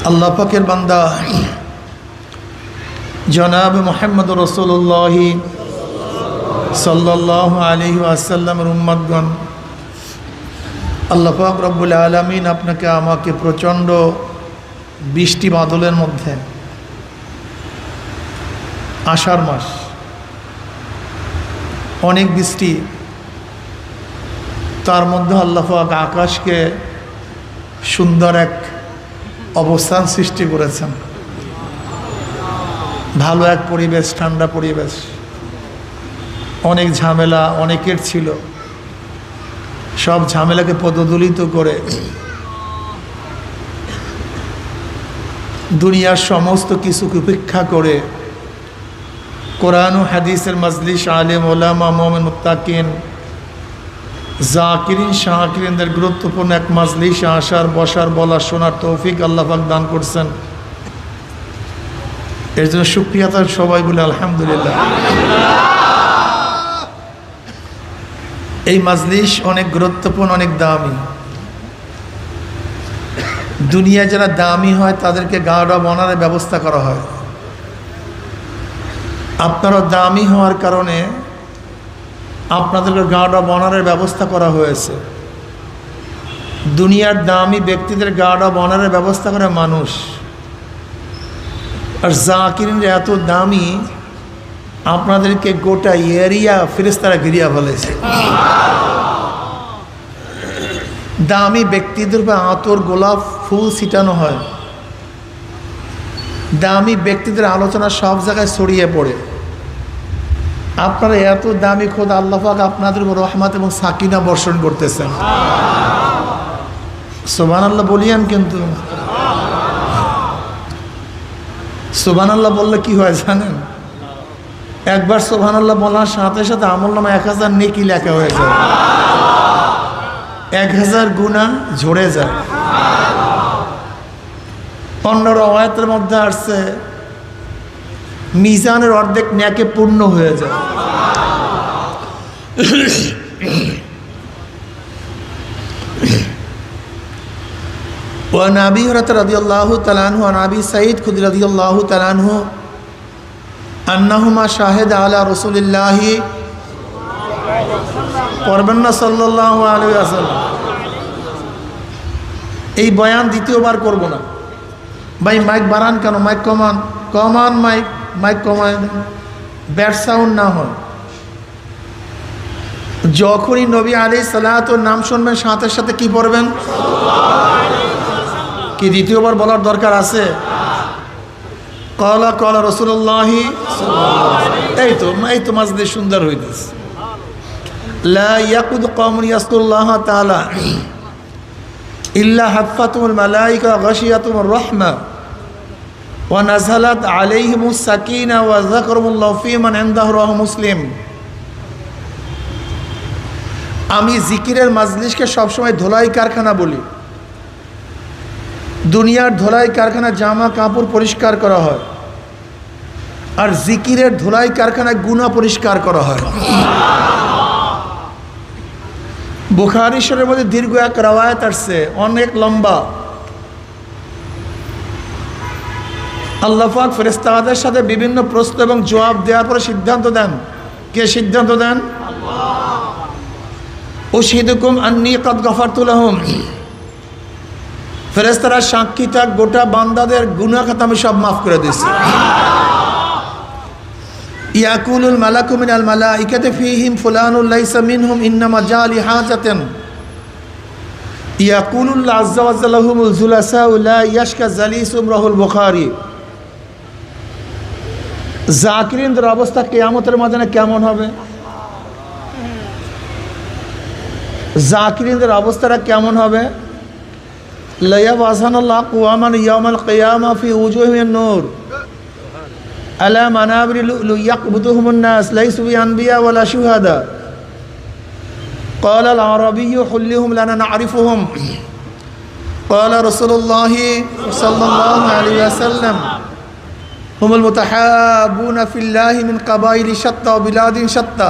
আল্লাহ পাকের বান্দা জনাব মুহাম্মদ রাসূলুল্লাহ সাল্লাল্লাহু আলাইহি ওয়াসাল্লামের উম্মতগণ, আল্লাহ পাক রব্বুল আলামিন আপনাকে আমাকে প্রচণ্ড বৃষ্টি বাদলের মধ্যে, আষাঢ় মাস, অনেক বৃষ্টি, তার মধ্যে আল্লাহ পাক আকাশকে সুন্দর এক অবস্থান সৃষ্টি করেছেন। ভালো এক পরিবেশ, ঠান্ডা পরিবেশ। অনেক ঝামেলা অনেকের ছিল, সব ঝামেলাকে পদদলিত করে দুনিয়ার সমস্ত কিছুকে উপেক্ষা করে কোরআন ও হাদিসের মজলিস, আলেম ওলামা, মুমিন মুত্তাকিন, জাকিরিন শাকিরিনদের গুরুত্বপূর্ণ এক মজলিসে আসার, বসার, বলার, শোনার তৌফিক আল্লাহ পাক দান করছেন। এর জন্য শুকরিয়া তার সবাই বলে আলহামদুলিল্লাহ। এই মজলিস অনেক গুরুত্বপূর্ণ, অনেক দামি। দুনিয়ায় যারা দামি হয় তাদেরকে গার্ড অব অনারের ব্যবস্থা করা হয়। আপনারা দামি হওয়ার কারণে আপনাদেরকে গার্ড অব অনারের ব্যবস্থা করা হয়েছে। দুনিয়ার দামি ব্যক্তিদের গার্ড অব অনারের ব্যবস্থা করে মানুষ, আর জাকিরিনরা এত দামি, আপনাদেরকে গোটা এরিয়া ফেরেশতারা ঘিরিয়া ফেলেছে। দামি ব্যক্তিদের উপর আতর, গোলাপ ফুল ছিটানো হয়। দামি ব্যক্তিদের আলোচনা সব জায়গায় ছড়িয়ে পড়ে। আপনারা এত দামি, খোদ আল্লাহ পাক আপনাদের উপর রহমত এবং সাকিনা বর্ষণ করতেছেন। সুবহানাল্লাহ বলিয়েন। কিন্তু সুবহানাল্লাহ বললে কি হয় জানেন? একবার সুবহানাল্লাহ বলার সাথে সাথে আমলনামা 1000 নেকি লেখা হয়ে যায়, 1000 গুনাহ ঝরে যায়। অন্য রওয়ায়াতের মধ্যে আসছে মিজানের অর্ধেক নেকে পূর্ণ হয়ে যায়। وعن أبي هريرة رضي الله تعالى عنه وعن أبي سعيد الخدري رضي الله تعالى عنه أنهما شاهد على رسول الله সাল্লাল্লাহু আলাইহি ওয়াসাল্লাম। এই বয়ান দ্বিতীয়বার করব না ভাই। মাইক বাড়ান কেন? মাইক কমান, কমান, মাইক কমায়, ব্যাড সাউন্ড না হয়। যখনই নবী আলাইহিস সালাতুর নাম শুনবেন সাথে সাথে কি পড়বেন? কি দ্বিতীয়বার বলার দরকার আছে? ক্বালা ক্বালা রাসূলুল্লাহ। এই তো মাজলিস সুন্দর হইতেছে। লা ইয়াকুদ কওমুন ইয়াসকুরুল্লাহ তাআলা ইল্লা হাফাতুল মালাইকা গাশিয়াতুর রাহমা ওয়া নাযালাত আলাইহিমুস সাকিনা ওয়া যাকারুল্লাহ ফী মান ইনদাহু রাহু মুসলিম। আমি জিকিরের মাজলিসকে সবসময় ধোলাই কারখানা বলি। দুনিয়ার ধোলাই কারখানা জামা কাপড় পরিষ্কার করা হয়, আর জিকিরের ধোলাই কারখানায় গুনাহ পরিষ্কার করা হয়। বুখারী শরীফের মধ্যে দীর্ঘ এক রওয়ায়াত আসছে, অনেক লম্বা। আল্লাহ পাক ফেরেশতাদের সাথে বিভিন্ন প্রশ্ন এবং জবাব দেওয়ার পরে সিদ্ধান্ত দেন। কে সিদ্ধান্ত দেন? আল্লাহ। উশহিদুকুম আন্নী ক্বাদ গফারতু লাহুম। ফেরেশতারা সাক্ষী থাক, গোটা বান্দাদের গুনাহ খাতা আমি সব মাফ করে দিয়েছি। ইয়াকুলুল মালাকু মিনাল মালাইকাতি ফীহিম ফুলানুন লাইসা মিনহুম ইন্নামা জালি হাজাতান ইয়াকুলুল্লাহ আযজা ওয়া জাল্লা লাহুমুল জুলাসাউ লা ইয়াশকা জালিসুম রাহুল বুখারী। জাকিরিনদের অবস্থা কিয়ামতের ময়দানে কেমন হবে? জাকিরিনদের অবস্থাটা কেমন হবে? লা ইয়াবআসানাল্লাহু আকওয়ামান ইয়াওমাল কিয়ামা ফি উজুহিহিন নূর আলা মানাবিরি লু'লু'in ইয়াকবুতুহুমুন নাস লাইসু বিআনবিয়া ওয়ালা শুহাদা। ক্বালা আল আরাবিয়্যু হুল্লিহুম লানা না'রিফুহুম। ক্বালা রাসূলুল্লাহ সাল্লাল্লাহু আলাইহি ওয়াসাল্লাম হুমুল মুতাহাব্বুনা ফিল্লাহি মিন কাবাইলি শাত্তা ওয়া বিলাদিন শাত্তা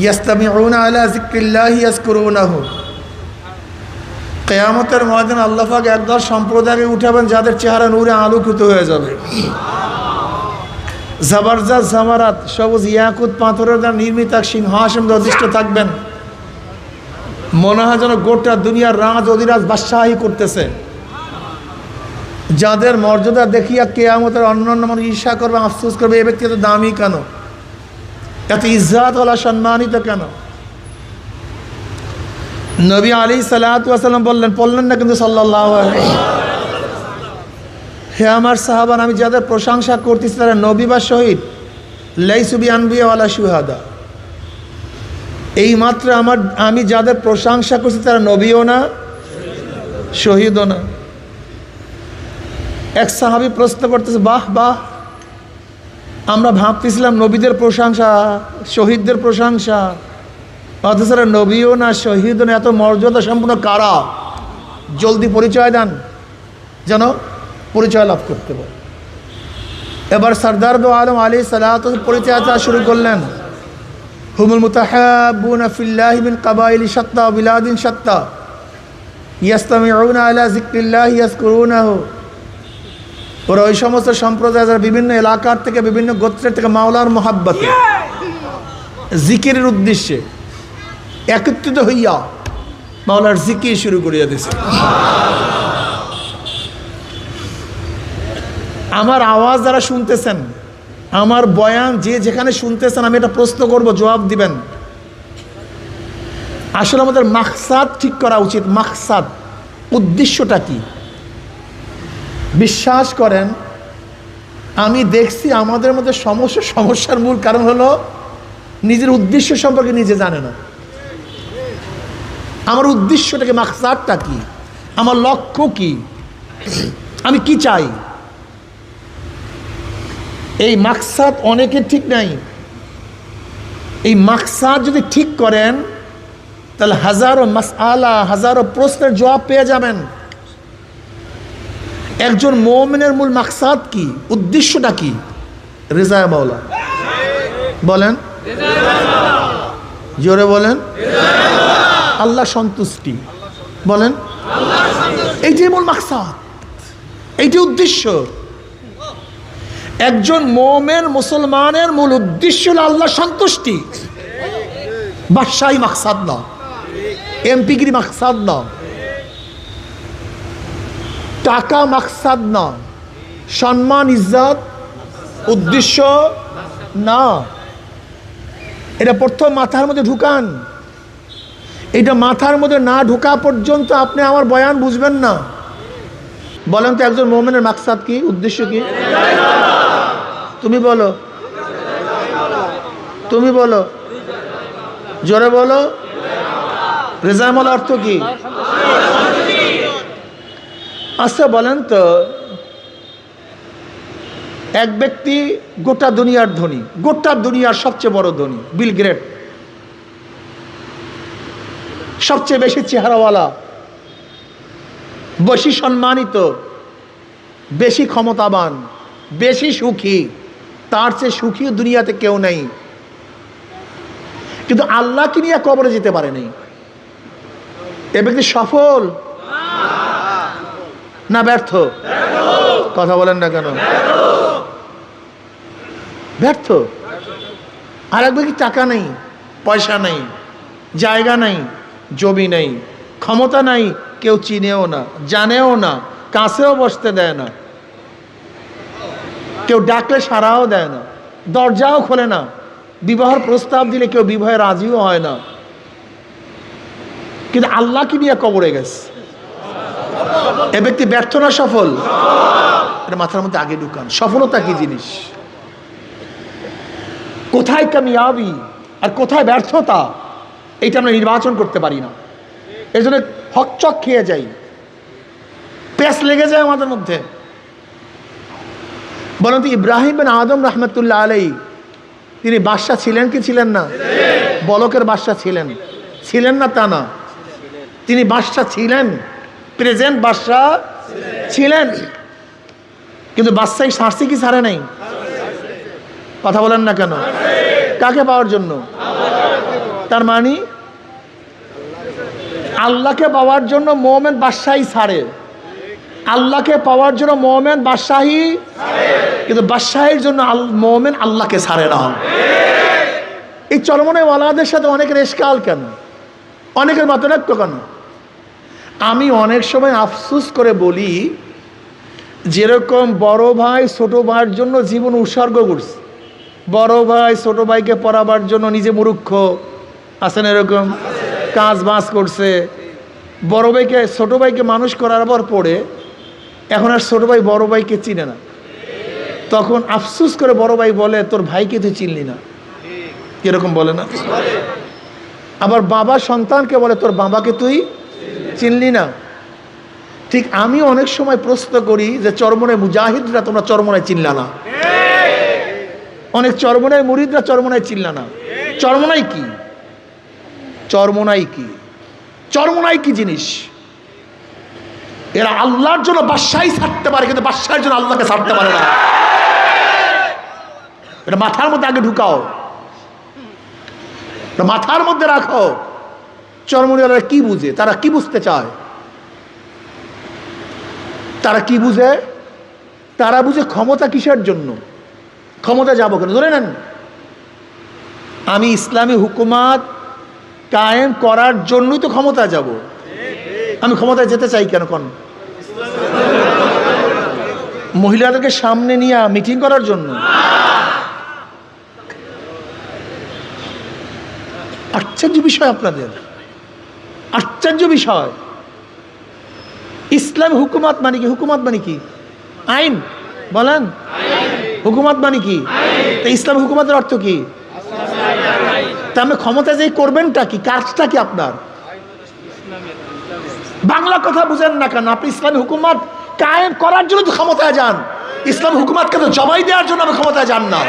ইয়াস্তামিউনা আলা যিকরিল্লাহি ইয়াযকুরুনাহু কিয়ামতের ময়দানে আল্লাহ পাক একদল সম্প্রদায়কে উঠাবেন যাদের চেহারা নূরে আলোকিত হয়ে যাবে। জবরদস্ত জামারাত, সবুজ ইয়াকুত পাথরের দ্বারা নির্মিত এক সিংহাসন অধিষ্ঠ থাকবেন। মনে হয় যেন গোটা দুনিয়ার রাজ অধিরাজ বাদশাহী করতেছে। যাদের মর্যাদা দেখিয়া কিয়ামতের অন্যান্য মানুষ ঈর্ষা করবে, আফসোস করবে, এ ব্যক্তি এত দামি কেন, এত ইজ্জত ওয়ালা সম্মানিত কেন। নবী আলাইহিস সালাতু ওয়াস সালাম বললেন না কিন্তু সাল্লাল্লাহু আলাইহি, হে আমার সাহাবান, আমি যাদের প্রশংসা করতেছি তারা নবী বা শহীদ, লাইসু বিআনবিয়া ওয়ালা শুহাদা। এইমাত্র আমি যাদের প্রশংসা করছি তারা নবীও না, শহীদও না। এক সাহাবী প্রশ্ন করতেছে, বাহ বাহ, আমরা ভাবতেছিলাম নবীদের প্রশংসা, শহীদদের প্রশংসা, অথচ নবীও না, শহীদও না, এত মর্যাদা সম্পূর্ণ কারা? জলদি পরিচয় দেন যেন পরিচয় লাভ করতে পারে। এবার সরদার দো আলম আলাইহিস সালাতু পরিচয় শুরু করলেন। হুমুল মুতাহাব্বুনা ফিল্লাহি মিন কাবাইলি শাত্তা ওয়া বিলাদিন শাত্তা ইয়াসতামিউনা আলা যিকরিল্লাহি ইয়াযকুরুনাহু। ওরা ওই সমস্ত সম্প্রদায় যারা বিভিন্ন এলাকার থেকে, বিভিন্ন গোত্রের থেকে মাওলার মোহাব্বতে, জিকিরের উদ্দেশ্যে একত্রিত হইয়া মাওলার জিকির শুরু করিয়া দিয়েছে। আমার আওয়াজ যারা শুনতেছেন, আমার বয়ান যে যেখানে শুনতেছেন, আমি এটা প্রশ্ন করব, জবাব দিবেন। আসলে আমাদের মাকসাদ ঠিক করা উচিত। মাকসাদ, উদ্দেশ্যটা কি? বিশ্বাস করেন, আমি দেখছি আমাদের মধ্যে সমস্যার মূল কারণ হলো নিজের উদ্দেশ্য সম্পর্কে নিজে জানে না। আমার উদ্দেশ্যটাকে, মাকসাদটা কি, আমার লক্ষ্য কি, আমি কি চাই, এই মাকসাদ অনেকের ঠিক নাই। এই মাকসাদ যদি ঠিক করেন তাহলে হাজারো মাসআলা, হাজারো প্রশ্নের জবাব পেয়ে যাবেন। একজন মুমিনের মূল মাকসাদ কি, উদ্দেশ্যটা কি? রিজায়ে মাওলা। বলেন, জোরে বলেন, আল্লাহ সন্তুষ্টি। বলেন, এইটাই মূল মাকসাদ, এইটাই উদ্দেশ্য। একজন মুমিন মুসলমানের মূল উদ্দেশ্য হলো আল্লাহ সন্তুষ্টি। বাদশাহী মাকসাদ না, এমপিগিরি মাকসাদ না, টাকা মাকসাদ না, সম্মান ইজ্জত উদ্দেশ্য না। এটা প্রথম মাথার মধ্যে ঢুকান। এটা মাথার মধ্যে না ঢুকা পর্যন্ত আপনি আমার বয়ান বুঝবেন না। বলেন তো, একজন মুমিনের মাকসাদ কি, উদ্দেশ্য কি? তুমি বলো, তুমি বলো, জোরে বলো। রিজায়ে মাওলা অর্থ কি? আচ্ছা বলেন তো, এক ব্যক্তি গোটা দুনিয়ার ধনী, গোটা দুনিয়ার সবচেয়ে বড় ধনী, বিল গেটস, সবচেয়ে বেশি চেহারাওয়ালা, বেশি সম্মানিত, বেশি ক্ষমতাবান, বেশি সুখী, তার চেয়ে সুখী দুনিয়াতে কেউ নেই। কিন্তু আল্লাহকে নিয়ে কবরে যেতে পারে নাই। এ ব্যক্তি সফল না ব্যর্থ? কথা বলেন না কেন? ব্যর্থ। আর এক ব্যক্তি টাকা নেই, পয়সা নেই, জায়গা নেই, জমি নেই, ক্ষমতা নাই, কেউ চিনেও না, জানেও না, কাছেও বসতে দেয় না, কেউ ডাকলে সাড়াও দেয় না, দরজাও খোলে না, বিবাহের প্রস্তাব দিলে কেউ বিবাহে রাজিও হয় না। কিন্তু আল্লাহকে নিয়ে কবরে গেছে। এ ব্যক্তি ব্যর্থ না সফল? এটা মাথার মধ্যে আগে ঢুকান। সফলতা কি জিনিস, কোথায় কামিয়াবি আর কোথায় ব্যর্থতা, এইটা আমরা নির্বাচন করতে পারি না। এই জন্য হকচক খেয়ে যাই, পেস লেগে যায় আমাদের মধ্যে। বলেন তো, ইব্রাহিম বিন আদম রহমতুল্লাহ আলাইহি, তিনি বাদশা ছিলেন কি ছিলেন না? বলকের বাদশা ছিলেন, ছিলেন না তা না, তিনি বাদশা ছিলেন, প্রেজেন্ট বাদশা ছিলেন। কিন্তু বাদশাহী ছাড়ছে কি ছাড়ে নাই? কথা বলেন না কেন? কাকে পাওয়ার জন্য? তার মানে আল্লাহকে পাওয়ার জন্য মোমেন বাদশাহী ছাড়ে, আল্লাহকে পাওয়ার জন্য মোমেন বাদশাহী, কিন্তু বাদশাহীর জন্য মোমেন আল্লাহকে ছাড়ে না। এই চরমনাই ওয়ালাদের সাথে অনেকের এশকাল কেন, অনেকের মতনৈক্য কেন? আমি অনেক সময় আফসোস করে বলি, যেরকম বড় ভাই ছোট ভাইয়ের জন্য জীবন উৎসর্গ করছে, বড় ভাই ছোট ভাইকে পড়াবার জন্য নিজে মূর্খ আছেন, এরকম কাজ বাজ করছে, বড় ভাইকে ছোট ভাইকে মানুষ করার পর পড়ে এখন আর ছোট ভাই বড় ভাইকে চিনে না, তখন আফসোস করে বড় ভাই বলে তোর ভাইকে তুই চিনলি না, এরকম বলে না? আবার বাবা সন্তানকে বলে তোর বাবাকে তুই চিনলি না। ঠিক আমি অনেক সময় প্রশ্ন করি যে চরমনাই মুজাহিদরা তোমরা চরমনাই চিনলা না, অনেক চরমনাই মুরিদরা চরমনাই চিনলা না। চরমনাই কি? চরমনাই কি? চরমনাই কি জিনিস? এরা আল্লাহর জন্য বাদশাহী ছাড়তে পারে, কিন্তু বাদশাহের জন্য আল্লাহকে ছাড়তে পারে না। এটা মাথার মধ্যে আগে ঢুকাও, মাথার মধ্যে রাখো। চরমনাইরা কি বুঝে, তারা কি বুঝতে চায়, তারা কি বুঝে? তারা বুঝে ক্ষমতা কিসের জন্য, ক্ষমতা যাবো কেন? ধরে নেন আমি ইসলামী হুকুমাত কায়েম করার জন্যই তো ক্ষমতা যাব, আমি ক্ষমতায় যেতে চাই কেন? কোন মহিলাদেরকে সামনে নিয়ে মিটিং করার জন্য? আশ্চর্য বিষয়, আপনাদের আশ্চর্য বিষয়। ইসলামী হুকুমাত মানে কি? হুকুমাত মানে কি? আইন বলেন। হুকুমাত মানে কি? ইসলামী হুকুমাতের অর্থ কি? তা আপনি ক্ষমতা যে করবেনটা কি, কাজটা কি আপনার? বাংলা কথা বুঝেন না কেন? আপনি ইসলামী হুকুমাত কায়েম করার জন্য তো ক্ষমতায় যান, ইসলাম হুকুমাতকে তো জবাই দেওয়ার জন্য আপনি ক্ষমতায় যান না।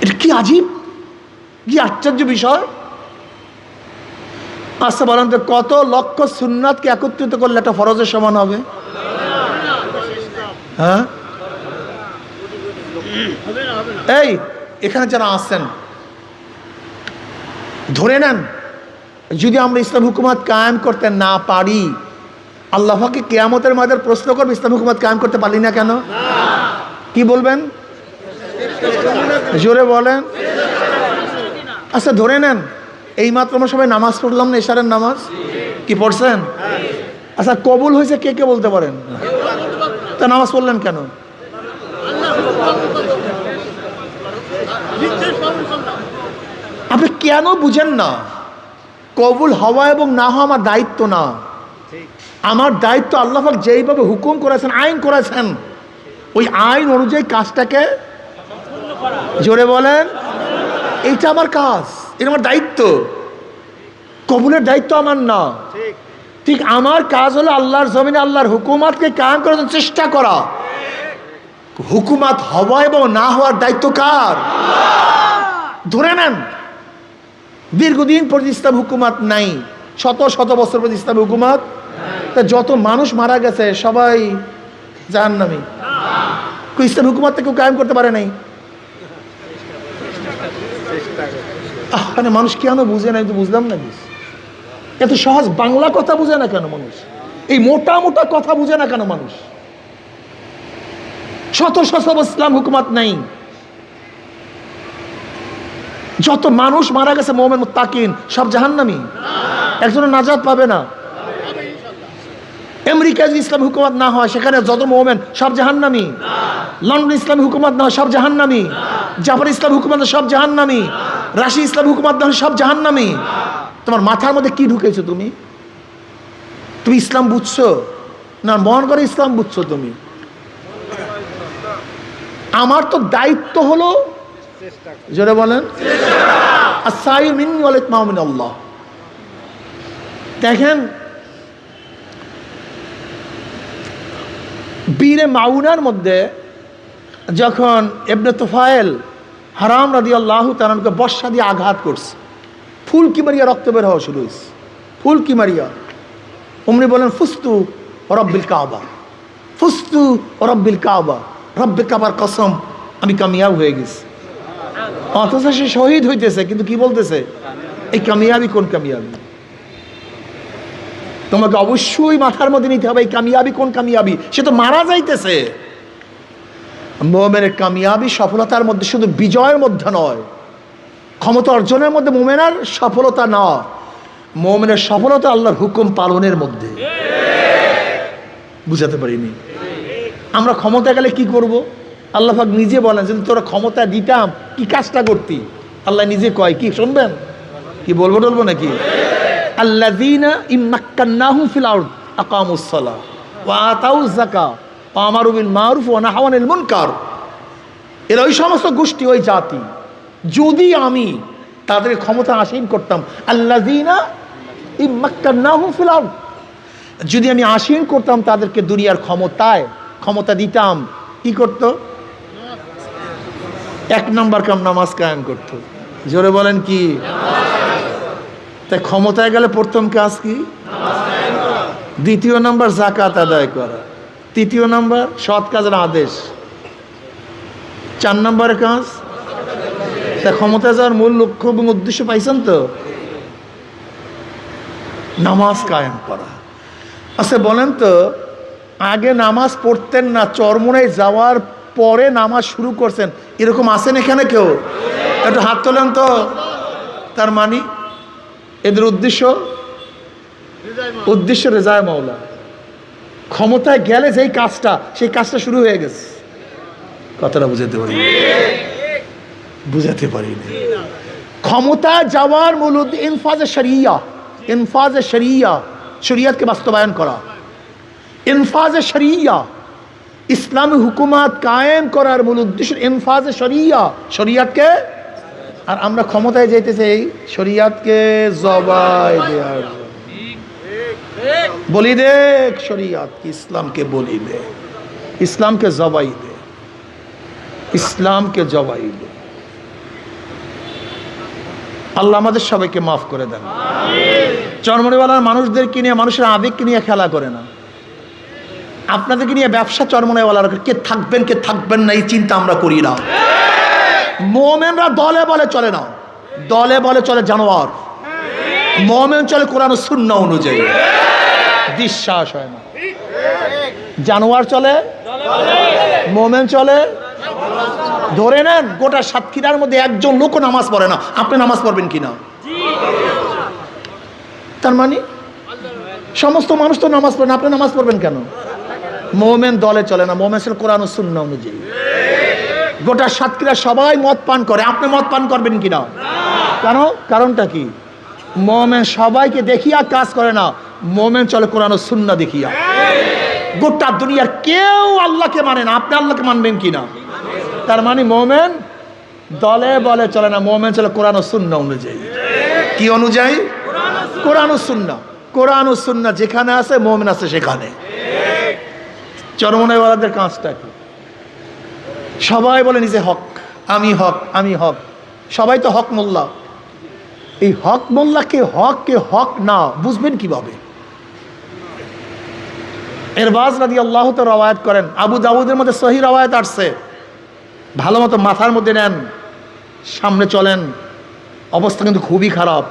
এটা কি আজীব, কি আশ্চর্য বিষয়। আচ্ছা বলেন তো, কত লক্ষ সুন্নাতকে একত্রিত করলে একটা ফরজের সমান হবে? হ্যাঁ, এই এখানে যারা আছেন ধরে নেন, যদি আমরা ইসলাম হুকুমাত কায়েম করতে না পারি, আল্লাহ পাক কিয়ামতের মাঝে প্রশ্ন করবে ইসলাম হুকুমাত কায়েম করতে পারলি না কেন? কি বলবেন? জোরে বলেন। আচ্ছা ধরে নেন এই মাত্র আমরা সবাই নামাজ পড়লাম না, ইশারের নামাজ, কি পড়ছেন? আচ্ছা কবুল হয়েছে কে কে বলতে পারেন? তা নামাজ পড়লেন কেন? আপনি কেন বুঝেন না? কবুল হওয়া এবং না হওয়া আমার দায়িত্ব না, আমার দায়িত্ব আল্লাহ পাক যেইভাবে হুকুম করেছেন, আইন করেছেন, ওই আইন অনুযায়ী কাজটাকে, জোরে বলেন, এইটা আমার কাজ, এটা আমার দায়িত্ব। কবুলের দায়িত্ব আমার না। ঠিক আমার কাজ হলো আল্লাহর জমিনে আল্লাহর হুকুমাতকে কায়েম করার জন্য চেষ্টা করা। হুকুমাত হওয়া এবং না হওয়ার দায়িত্ব কার? ধরে নেন দীর্ঘদিন পর্যন্ত ইসলাম হুকুমাত নাই, শত শত বছর পর্যন্ত ইসলাম হুকুমাত, তা যত মানুষ মারা গেছে সবাই জাহান্নামী, ইসলাম হুকুমাতটা কেউ কায়েম করতে পারে নাই। মানে মানুষ কেন বুঝে না? কিন্তু বুঝলাম না, এত সহজ বাংলা কথা বুঝে না কেন মানুষ? এই মোটা মোটা কথা বুঝে না কেন মানুষ? শত শত ইসলাম হুকুমাত নাই, যত মানুষ মারা গেছে মুমিন মুত্তাকিন সব জাহান্নামী, একজনও নাজাত পাবে না। আমেরিকায় যদি ইসলাম হুকুমাত না হয় সেখানে যত মুমিন সব জাহান্নামী, লন্ডন ইসলাম হুকুমাত না হয় সব জাহান্নামী, জাপান ইসলাম হুকুমাত সব জাহান্নামী, রাশিয়া ইসলাম হুকুমাত না হয় সব জাহান্নামী। তোমার মাথার মধ্যে কি ঢুকেছো তুমি? তুমি ইসলাম বুঝছো না মন করে ইসলাম বুঝছো তুমি? আমার তো দায়িত্ব হলো, জোরে বলেন, আসাই মিন্নি ওয়াল ইতমাউ মিন আল্লাহ। দেখেন বীরে মাউনার মধ্যে যখন ইবনে তুফাইল হারাম রাদিয়াল্লাহু তাআলাকে বর্ষা দিয়ে আঘাত করছে, ফুলকি মারিয়া রক্ত বের হওয়া শুরু হয়েছে, ফুলকি মারিয়া। উমরি বলেন ফুস্তু রব্বিল কাবা, ফুস্তু রব্বিল কাবা, রব্বে কাবার কসম আমি কামিয়াব হয়ে গেছি। অথচ সে শহীদ হইতেছে, কিন্তু কি বলতেছে? এই কামিয়াবি কোন কামিয়াবি? তোমাকে অবশ্যই মাথার মধ্যে নিতে হবে এই কামিয়াবি কোন কামিয়াবি। সে তো মারা যাইতেছে। মুমিনের কামিয়াবি সফলতার মধ্যে, শুধু বিজয়ের মধ্যে নয়, ক্ষমতা অর্জনের মধ্যে মুমিনের সফলতা না, মুমিনের সফলতা আল্লাহর হুকুম পালনের মধ্যে। বুঝাতে পারিনি? আমরা ক্ষমতা গেলে কি করব? আল্লাহ পাক নিজে বলেন, যদি তোরা ক্ষমতা দিতাম কি কাজটা করতি? আল্লাহ নিজে কয়, কি শুনবেন? কি বলবো টলবো নাকি? আল্লাযীনা ইম্মাক্কান্নাহুম ফিল আরদ আকামুস সালাহ ওয়া আতাউয যাকাহ ওয়া আমারু বিল মারুফ ওয়া নাহাউ আনিল মুনকার। এরা ওই সমস্ত গোষ্ঠী, ওই জাতি, যদি আমি তাদের ক্ষমতা আসীন করতাম, আল্লাযীনা ইম্মাক্কান্নাহুম ফিল আরদ, যদি আমি আসীন করতাম তাদেরকে দুনিয়ার ক্ষমতায়, ক্ষমতা দিতাম, কি করত? এক নাম্বার কাম নামাজ কায়েম করত। জোরে বলেন কি? তাই ক্ষমতায় গেলে প্রথম কাজ কি? দ্বিতীয় নাম্বার যাকাত আদায় করা, তৃতীয় নাম্বার সৎ কাজের আদেশ, 4 নম্বরের কাজ। তা ক্ষমতায় যাওয়ার মূল লক্ষ্য এবং উদ্দেশ্য পাইছেন তো? নামাজ কায়েম করা। আচ্ছা বলেন তো, আগে নামাজ পড়তেন না, চরমোনায় যাওয়ার পরে নামাজ শুরু করছেন, এরকম আছেন এখানে কেউ? একটু হাত তোলেন তো। তার মানে এদের উদ্দেশ্য রেজায় মাওলা। ক্ষমতায় গেলে যেই কাজটা, সেই কাজটা শুরু হয়ে গেছে। কথাটা বুঝাতে পারি? বুঝাতে পারিনি। ক্ষমতা যাওয়ার মূল ইনফাজে শরিয়া, ইনফাজে শরিয়া, শরিয়তকে বাস্তবায়ন করা, ইনফাজে শরিয়া, ইসলামী হুকুমাত কায়েম করার মূল উদ্দেশ্য ইনফাজে শরিয়া, শরিয়তকে। আর আমরা ক্ষমতায় যাইতেছি এই শরিয়তকে জবাই দেওয়ার জন্য। বলি দে শরিয়ত কি, ইসলামকে বলি দে, ইসলামকে জবাই দে, ইসলামকে জবাই দে। আল্লাহ আমাদের সবাইকে মাফ করে দেন। চরমনাইওয়ালার মানুষদেরকে নিয়ে, মানুষের আবেগকে নিয়ে খেলা করে না। আপনাদেরকে নিয়ে ব্যবসা চরমনাইওয়ালার, কে থাকবেন কে থাকবেন না এই চিন্তা আমরা করি না। মুমিনরা দলে বলে চলে না, দলে বলে চলে জানোয়ার। মুমিন চলে কোরআন ও সুন্নাহ অনুযায়ী, বিশ্বাস হয় না। জানোয়ার চলে, মুমিন চলে। ধরে নেন গোটা সাতক্ষীরার মধ্যে একজন লোকও নামাজ পড়ে না, আপনি নামাজ পড়বেন কিনা? তার মানে সমস্ত মানুষ তো নামাজ পড়ে না, আপনি নামাজ পড়বেন কেন? মুমিন দলে চলে না, মুমিন চলে কোরআন ও সুন্নাহ অনুযায়ী। গোটা সাতক্ষীরা সবাই মদ পান করে, আপনি মদ পান করবেন কিনা? কেন? কারণটা কি? মুমিন সবাইকে দেখিয়া কাজ করে না, মুমিন চলে কোরআন ও সুন্নাহ দেখিয়া। গোটা দুনিয়ার কেউ আল্লাহকে মানে না, আপনি আল্লাহকে মানবেন কিনা? তার মানে মুমিন দলে বলে চলে না, মুমিন চলে কোরআন ও সুন্নাহ অনুযায়ী। কি অনুযায়ী? কোরআন ও সুন্নাহ। কোরআন ও সুন্নাহ যেখানে আছে মুমিন আছে সেখানে। চরমনাইওয়ালাদের কাজটা কি? সবাই বলে নিজে হক, আমি হক, আমি হক। সবাই তো হক মোল্লা। এই হক মোল্লাকে হক কে হক না বুঝবেন কিভাবে? ইরবাজ রাদিয়াল্লাহু তাআলা রওয়ায়াত করেন, আবু দাউদের মধ্যে সহিহ রওয়ায়াত আসছে, ভালো মতো মাথার মধ্যে নেন, সামনে চলেন, অবস্থা কিন্তু খুবই খারাপ।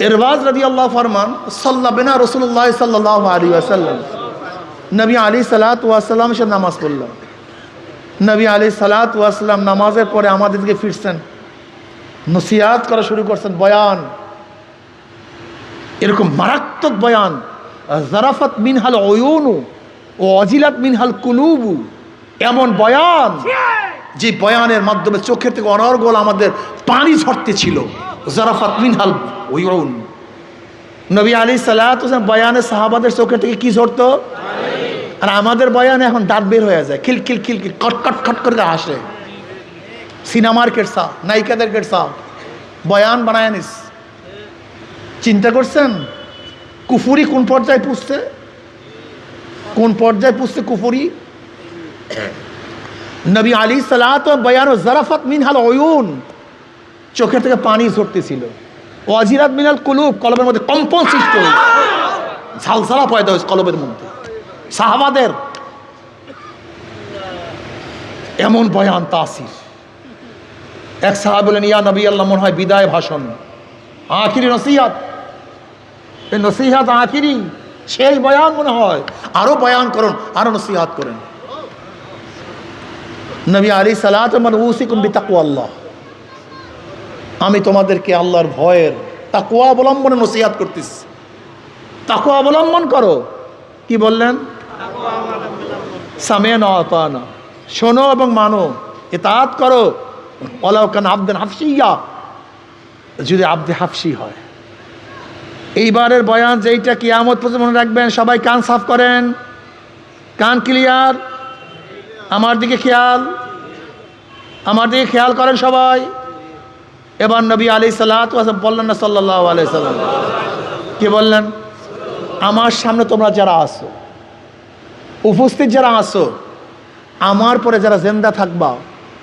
ইরবাজ রাদিয়াল্লাহু ফরমান, সাল্লা বিনা রাসূলুল্লাহ সাল্লাল্লাহু আলাইহি ওয়াসাল্লাম, নবী আলাইহিস সালাতু ওয়াস সালাম এসে নামাজ পড়লেন। নবী আলাইহিস সালাতু ওয়াস সালাম নামাজের পরে আমাদের দিকে ফিরছেন, নসিহত করা শুরু করছেন, বয়ান, এরকম মারাত্মক বয়ান, জারাফাত মিনহাল উয়ুনু ও অজিলাত মিনহাল কুলুবু, এমন বয়ান যে বয়ানের মাধ্যমে চোখের থেকে অনর্গল আমাদের পানি ঝরতে ছিল। জারাফাত মিনহাল উয়ুন। নবী আলাইহিস সালাতু ওয়াস সালাম বয়ানে সাহাবাদের চোখের থেকে কি ঝরতো? আর আমাদের বয়ানে এখন দাঁত বের হয়ে যায়, খিলখিল খিলখিল, কটকট খট করে হাসে। সিনেমার কেটসা, নায়িকাদের কেটসা বয়ান বানায় নিস। চিন্তা করছেন কুফুরি কোন পর্যায়ে পুষছে? কোন পর্যায়ে পুষছে কুফুরি? নবী আলাইহিস সালাতু বয়ান ও জারাফাত মিনহাল উয়ুন, চোখের থেকে পানি ঝরতেছিল। ওয়াজিরাত মিনাল কুলুব, কলবের মধ্যে কম্পন সৃষ্টি হয়েছে, ঝালঝালা পয়দা হয়েছে কলবের মধ্যে। সাহাবাদের এমন বয়ান তাসির। এক সাহাবী বলেন, ইয়া নবী আল্লাহ, মনে হয় বিদায় ভাষণ। আখিরি নসিহত, এই নসিহত আখিরি শেষ বয়ান মনে হয়, আরো বয়ান করুন, আরো নসিহত করেন। নবী আলাইহিস সালাতু ওয়া উসিকুম বিতাকওয়াল্লাহ, আমি তোমাদেরকে আল্লাহর ভয়ের তাকওয়া অবলম্বনে নসিহত করতেছি। তাকওয়া অবলম্বন করো। কি বললেন? সামি'না ওয়া আতা'না, শোনো এবং মানো, ইতাআত করো। ওয়ালাউ কানা আবদান হাফসিয়া, যদি আব্দে হাফসি হয়। এইবারের বয়ান যেইটা কিয়ামত পর্যন্ত মনে রাখবেন, সবাই কান সাফ করেন, কান ক্লিয়ার, আমার দিকে খেয়াল, আমার দিকে খেয়াল করেন সবাই। এবার নবী আলাইহিস সালাতু ওয়া সাল্লাম বললেন না সাল্লাল্লাহু আলাইহি সাল্লাম, কি বললেন? আমার সামনে তোমরা যারা আসো, উপস্থিত যারা আসো, আমার পরে যারা জিন্দা থাকবা,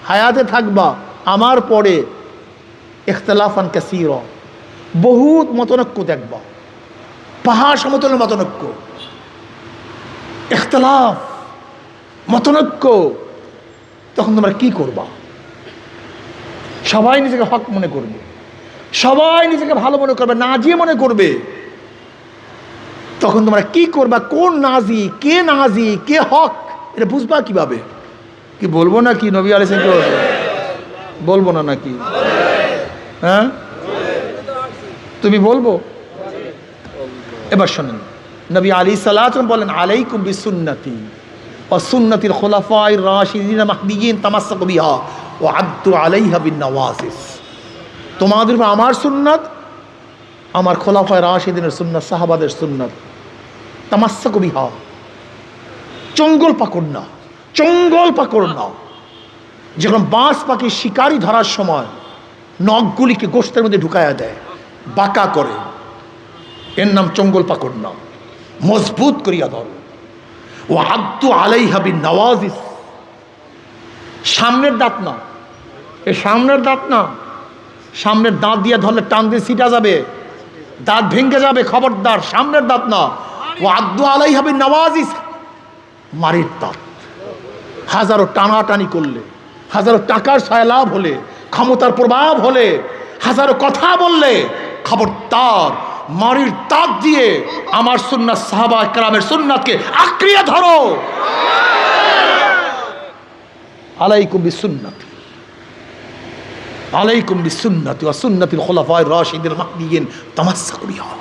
হায়াতে থাকবা, আমার পরে ইখতিলাফান কাসীরা, বহুত মতনৈক্য দেখবা, পাহাড় সমতলের মতনৈক্য, ইখতিলাফ, মতনৈক্য। তখন তোমরা কি করবা? সবাই নিজেকে হক মনে করবে, সবাই নিজেকে ভালো মনে করবে, নাজি মনে করবে। তখন তোমরা কি করবা? কোন নাজি, কে নাজি, কে হক, এটা বুঝবা কিভাবে? কি বলবো না কি নবী আলাইহিস সালাম? বলবো না নাকি? হ্যাঁ, তুমি বলবো? এবার শোনেন, নবী আলাইহিস সালাম বলেন, আলাইকুম বিসুন্নতি ওয়া সুন্নাতিল খুলাফায়ে রাশিদিন মাহদিয়িন তামাসসাকু বিহা ওয়া আদ্দু আলাইহা বিন-নওয়াজিস। তোমাদের উপর আমার সুন্নাত, আমার খোলাফায়ে রাশিদিনের সুন্নাত, সাহাবাদের সুন্নাত, তামাসসাকু বিহা, চঙ্গল পাকড় না, চঙ্গল পাকড় না। যখন বাঁশ পাখি শিকারি ধরার সময় নখগুলিকে গোশতের মধ্যে ঢুকায়া দেয়, বাঁকা করে, এর নাম চঙ্গল পাকড় না। মজবুত করিয়া ধরো। ও আদ্দু আলাইহা বিন-নওয়াজিস, সামনের দাঁত না, এই সামনের দাঁত না, সামনের দাঁত দিয়ে ধরলে টান দিয়ে ছিটা যাবে, দাঁত ভেঙে যাবে, খবরদার, সামনের দাঁত না। ও আদ্দু আলাইহা বিন-নওয়াজিস, মারির দাঁত। হাজারো টানাটানি করলে, হাজারো টাকার সয়লাভ হলে, ক্ষমতার প্রভাব হলে, হাজারো কথা বললে, খবরদার মারির দাঁত দিয়ে আমার সুন্নাত, সাহাবা কেরামের সুন্নাতকে আঁকড়িয়ে ধরো। আলাইকুম বিসুন্নতি, আলাইকুম বিসুন্নতি ওয়া সুন্নাতিল খুলাফায়ে রাশিদিন মাহদিয়িন তামাসসাকু বিহা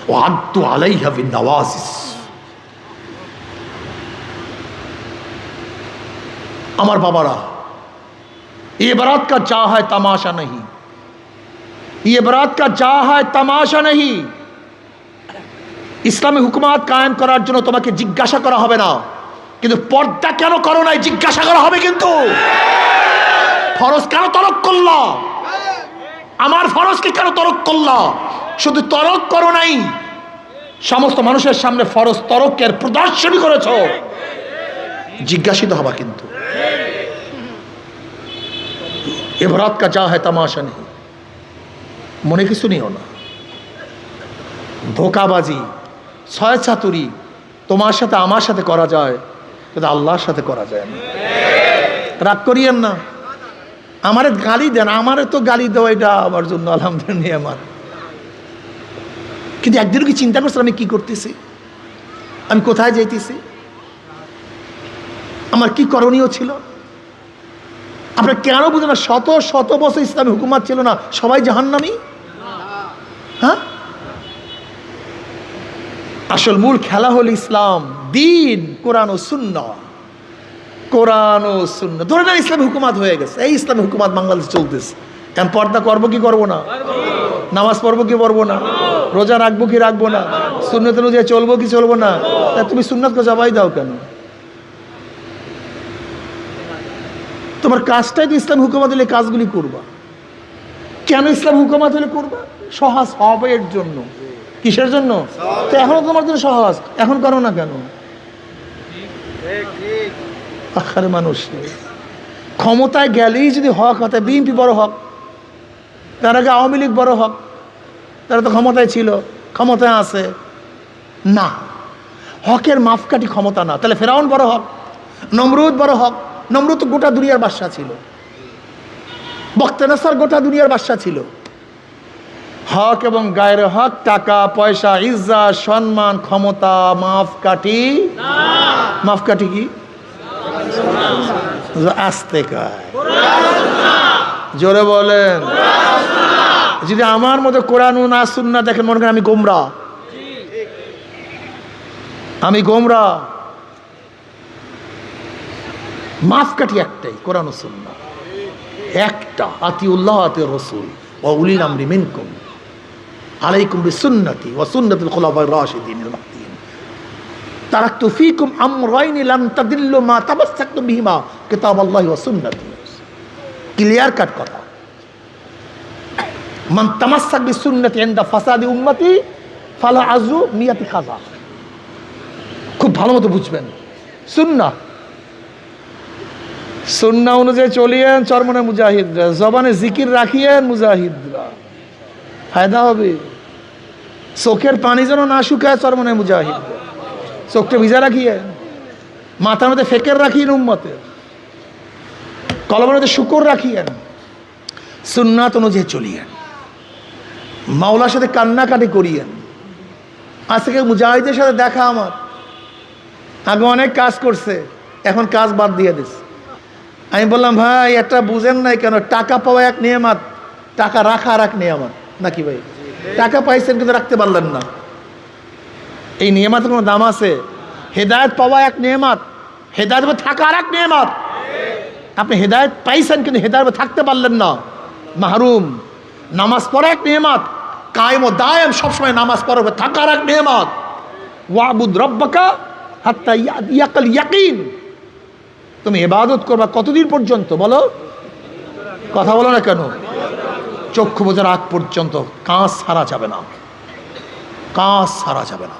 ওয়া আদ্দু আলাইহা বিন-নওয়াজিস। আমার বাবারা, ये बारात का जा है तमाशा नहीं, ये बारात का जा है तमाशा नहीं। ইসলামী হুকুমাত কায়েম করার জন্য তোমাকে জিজ্ঞাসা করা হবে না, কিন্তু পর্দা কেন করো নাই জিজ্ঞাসা করা হবে। কিন্তু ফরজ কেন তরক করলা? আমার ফরজকে কেন তরক করলা? শুধু তরক করো নাই, সমস্ত মানুষের সামনে ফরজ তরকের প্রদর্শনী করেছ, জিজ্ঞাসিত হবা। কিন্তু এ বারাত কা যা হ্যায় তামাশা নেই, মনে কিছু নিও না। ধোকাবাজি, ছয়ছাতুরি তোমার সাথে আমার সাথে করা যায়, কিন্তু আল্লাহর সাথে করা যায় না। রাগ করিয়েন না, আমারে গালি দেন, আমারে তো গালি দেওয়া এটা আমার জন্য আলহামদুলিল্লাহ আমার। কিন্তু একদিনও কি চিন্তা করছেন আমি কি করতেছি, আমি কোথায় যাইতেছি, আমার কি করণীয় ছিল? আপনার কেন বুঝেন না? শত শত বছর ইসলামী হুকুমাত ছিল না, সবাই জাহান্নামী। হ্যাঁ, আসল মূল খেলা হল ইসলাম, দিন, কোরআন ও সুন্নাহ, কোরআন ও সুন্নাহ। ধরে নেন ইসলামী হুকুমাত হয়ে গেছে, এই ইসলামী হুকুমাত বাংলাদেশ চলতেছে। এখন পর্দা করবো কি করবো না? নামাজ পড়বো কি পড়বো না? রোজা রাখবো কি রাখবো না? সুন্নত অনুযায়ী চলবো কি চলবো না? তা তুমি সুন্নাতকে জবাই দাও কেন? তোমার কাজটাই তো ইসলাম হুকুমাত হলে কাজগুলি করবা। কেন ইসলাম হুকুমাত হলে করবা? সহজ হবে এর জন্য। কিসের জন্য? তো এখনো তোমার জন্য সহজ, এখন করো না কেন? আরে মানুষ ক্ষমতায় গেলেই যদি হক হতে, বিএনপি বড় হক, তার আগে আওয়ামী লীগ বড় হক, তারা তো ক্ষমতায় ছিল, ক্ষমতায় আছে না। হকের মাপকাঠি ক্ষমতা না। তাহলে ফেরাউন বড় হক, নমরুদ বড় হক। নমরুদ তো গোটা দুনিয়ার বাদশা ছিল, বখতিয়ার গোটা দুনিয়ার বাদশা ছিল। হক এবং গায়ের হক, টাকা পয়সা, ইজ্জত, সম্মান, ক্ষমতা মাপকাঠি। মাপকাঠি কি? আস্তে কায়, জোরে বলেন। যদি আমার মতো কোরআন না সুন্নাহ দেখেন মনে করেন আমি গোমরাহ, আমি গোমরাহ। মাপকাঠি একটাই, কোরআন ও সুন্নাহ একটা। আতিউল্লাহ আতিউর রাসূল ওয়া উলিল আমরি মিনকুম আলাইকুম বিসুন্নতি ওয়া সুন্নাতিল খুলাফায়ে রাশিদিনিল মাহদিয়িন তারাকতু ফীকুম আমরাইন লান তাদিল্লু মা তামাসসাকতুম বিহিমা কিতাবাল্লাহি ওয়া সুন্নতি। ক্লিয়ার কাট কথা। মান তামাসসাক বিসুন্নতি ইনদা ফাসাদি উম্মতি ফালা আজরু মিয়াতি খাযা। খুব ভালো মতো বুঝবেন। সুন্নাহ, সুন্নাহ অনুযায়ী চলিয়েন চরমনে মুজাহিদরা, জবানে জিকির রাখিয়েন মুজাহিদরা, ফায়দা হবে। চোখের পানি যেন না শুকায় চরমনে মুজাহিদরা, চোখটা ভিজা রাখিয়েন। মাথার মধ্যে ফেকের রাখিয়েন উম্মতের, কলমের মধ্যে শুকর রাখিয়েন। সুন্নাত অনুযায়ী চলিয়েন, মাওলার সাথে কান্নাকাটি করিয়েন। আজকে মুজাহিদের সাথে দেখা আমার, আগে অনেক কাজ করছে, এখন কাজ বাদ দিয়ে দিস। আমি বললাম ভাই একটা বুঝেন নাই কেন, টাকা পাওয়া এক নিয়ামত, টাকা রাখা আর এক নিয়ামত নাকি ভাই? টাকা পাইছেন কিন্তু রাখতে পারলেন না, এই নিয়ামতের কোনো দাম আছে? হেদায়েত পাওয়া এক নিয়ামত, হেদায়েত থাকা আর এক নিয়ামত। আপনি হেদায়েত পাইছেন কিন্তু হেদায়েত থাকতে পারলেন না, মাহরুম। নামাজ পড়া এক নিয়ামত, কায়েম ও দায়েম সবসময় নামাজ পড়বে, থাকার এক নিয়ামত। ওয়াবুদ রব্বাকা হাত্তা ইয়াকাল ইয়াকিন। তুমি ইবাদত করবা কতদিন পর্যন্ত বলো? কথা বলো না কেন? চক্ষু বোঝার আগ পর্যন্ত। কাজ ছাড়া যাবে না, কাজ ছাড়া যাবে না।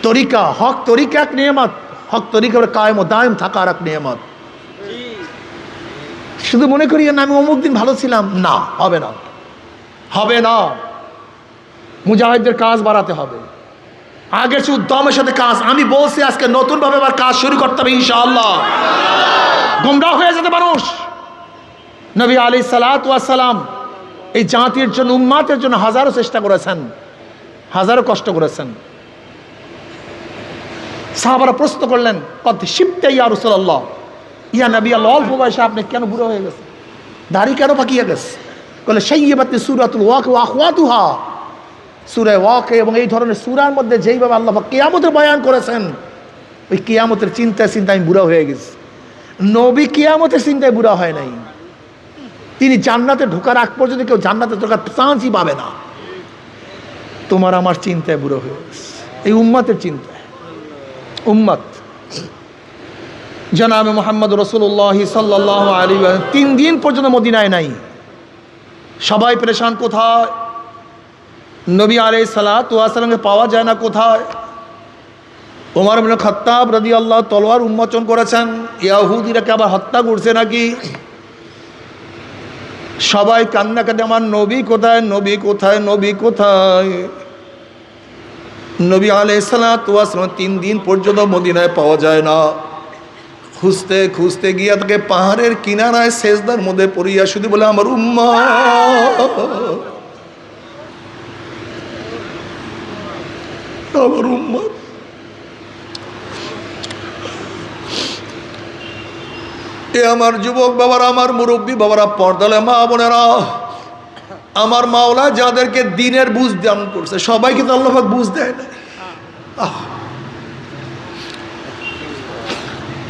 তরিকা, হক তরিকা এক নিয়ামত, হক তরিকা কায়েম ও দায়েম থাকার এক নিয়ামত। শুধু মনে করি না আমি অমুক দিন ভালো ছিলাম, না, হবে না, হবে না। মুজাহিদদের কাজ বাড়াতে হবে, আগের চেয়ে উদ্যমের সাথে কাজ। আমি বলছি আজকে নতুনভাবে আবার কাজ শুরু করতে হবে ইনশাআল্লাহ। গোমরাহ হয়ে যেতে মানুষ। নবী আলাইহিস সালাতু ওয়াস সালাম এই জাতির জন্য, উম্মতের জন্য হাজারো চেষ্টা করেছেন, হাজারো কষ্ট করেছেন। সাহাবারা প্রশ্ন করলেন, কদ শিবতা ইয়া রাসূলুল্লাহ, ইয়া নবী আল্লাহ, অল্প বয়সে আপনি কেন বুড়ো হয়ে গেছে, দাড়ি কেন পাকিয়ে গেছে? বলে শাইয়াবাতি সূরাতুল ওয়াকিয়া ওয়া আখওয়াতুহা। সূরা ওয়াকিয়া এবং এই ধরনের সূরার মধ্যে যেইভাবে আল্লাহ পাক কিয়ামতের বয়ান করেছেন, ওই কিয়ামতের চিন্তায় চিন্তায় আমি বুড়া হয়ে গেছি। নবী কিয়ামতের চিন্তায় বুড়া হয় নাই, তিনি জান্নাতে ঢোকার আগ পর্যন্ত কেউ জান্নাতে ঢোকার চান্সই পাবে না। তোমার আমার চিন্তায় বুড়ো হয়ে গেছে, এই উম্মতের চিন্তায়। উম্মত জনাবে মুহাম্মদ রাসূলুল্লাহ সাল্লাল্লাহু আলাইহি ওয়া সাল্লাম 3 দিন পর্যন্ত মদিনায় নাই। সবাই পরেশান, কোথায় নবী আলাইহিস সালাতু ওয়াস সালামকে পাওয়া যায় না, কোথায়? ওমর ইবনে খাত্তাব রাদিয়াল্লাহু তলোয়ার উন্মোচন করেছেন, ইহুদিরাকে আবার হত্যা করছে নাকি। সবাই কান্নাকাটি, আমার নবী কোথায়, নবী কোথায়, নবী কোথায়? নবী আলাইহিস সালাতু ওয়াস সালাম 3 দিন পর্যন্ত মদিনায় পাওয়া যায় না। খুঁজতে খুঁজতে গিয়া তাকে পাহাড়ের কিনারায় সেজদার মধ্যে পড়িয়া শুধু বলে, আমার উম্মত, আমার উম্মত। এ আমার যুবক বাবারা, আমার মুরব্বী বাবারা, পর্দালে মা বোনেরা, আমার মাওলা যাদেরকে দিনের বুঝ দান করছে, সবাইকে তো আল্লাহ পাক বুঝ দেয় না।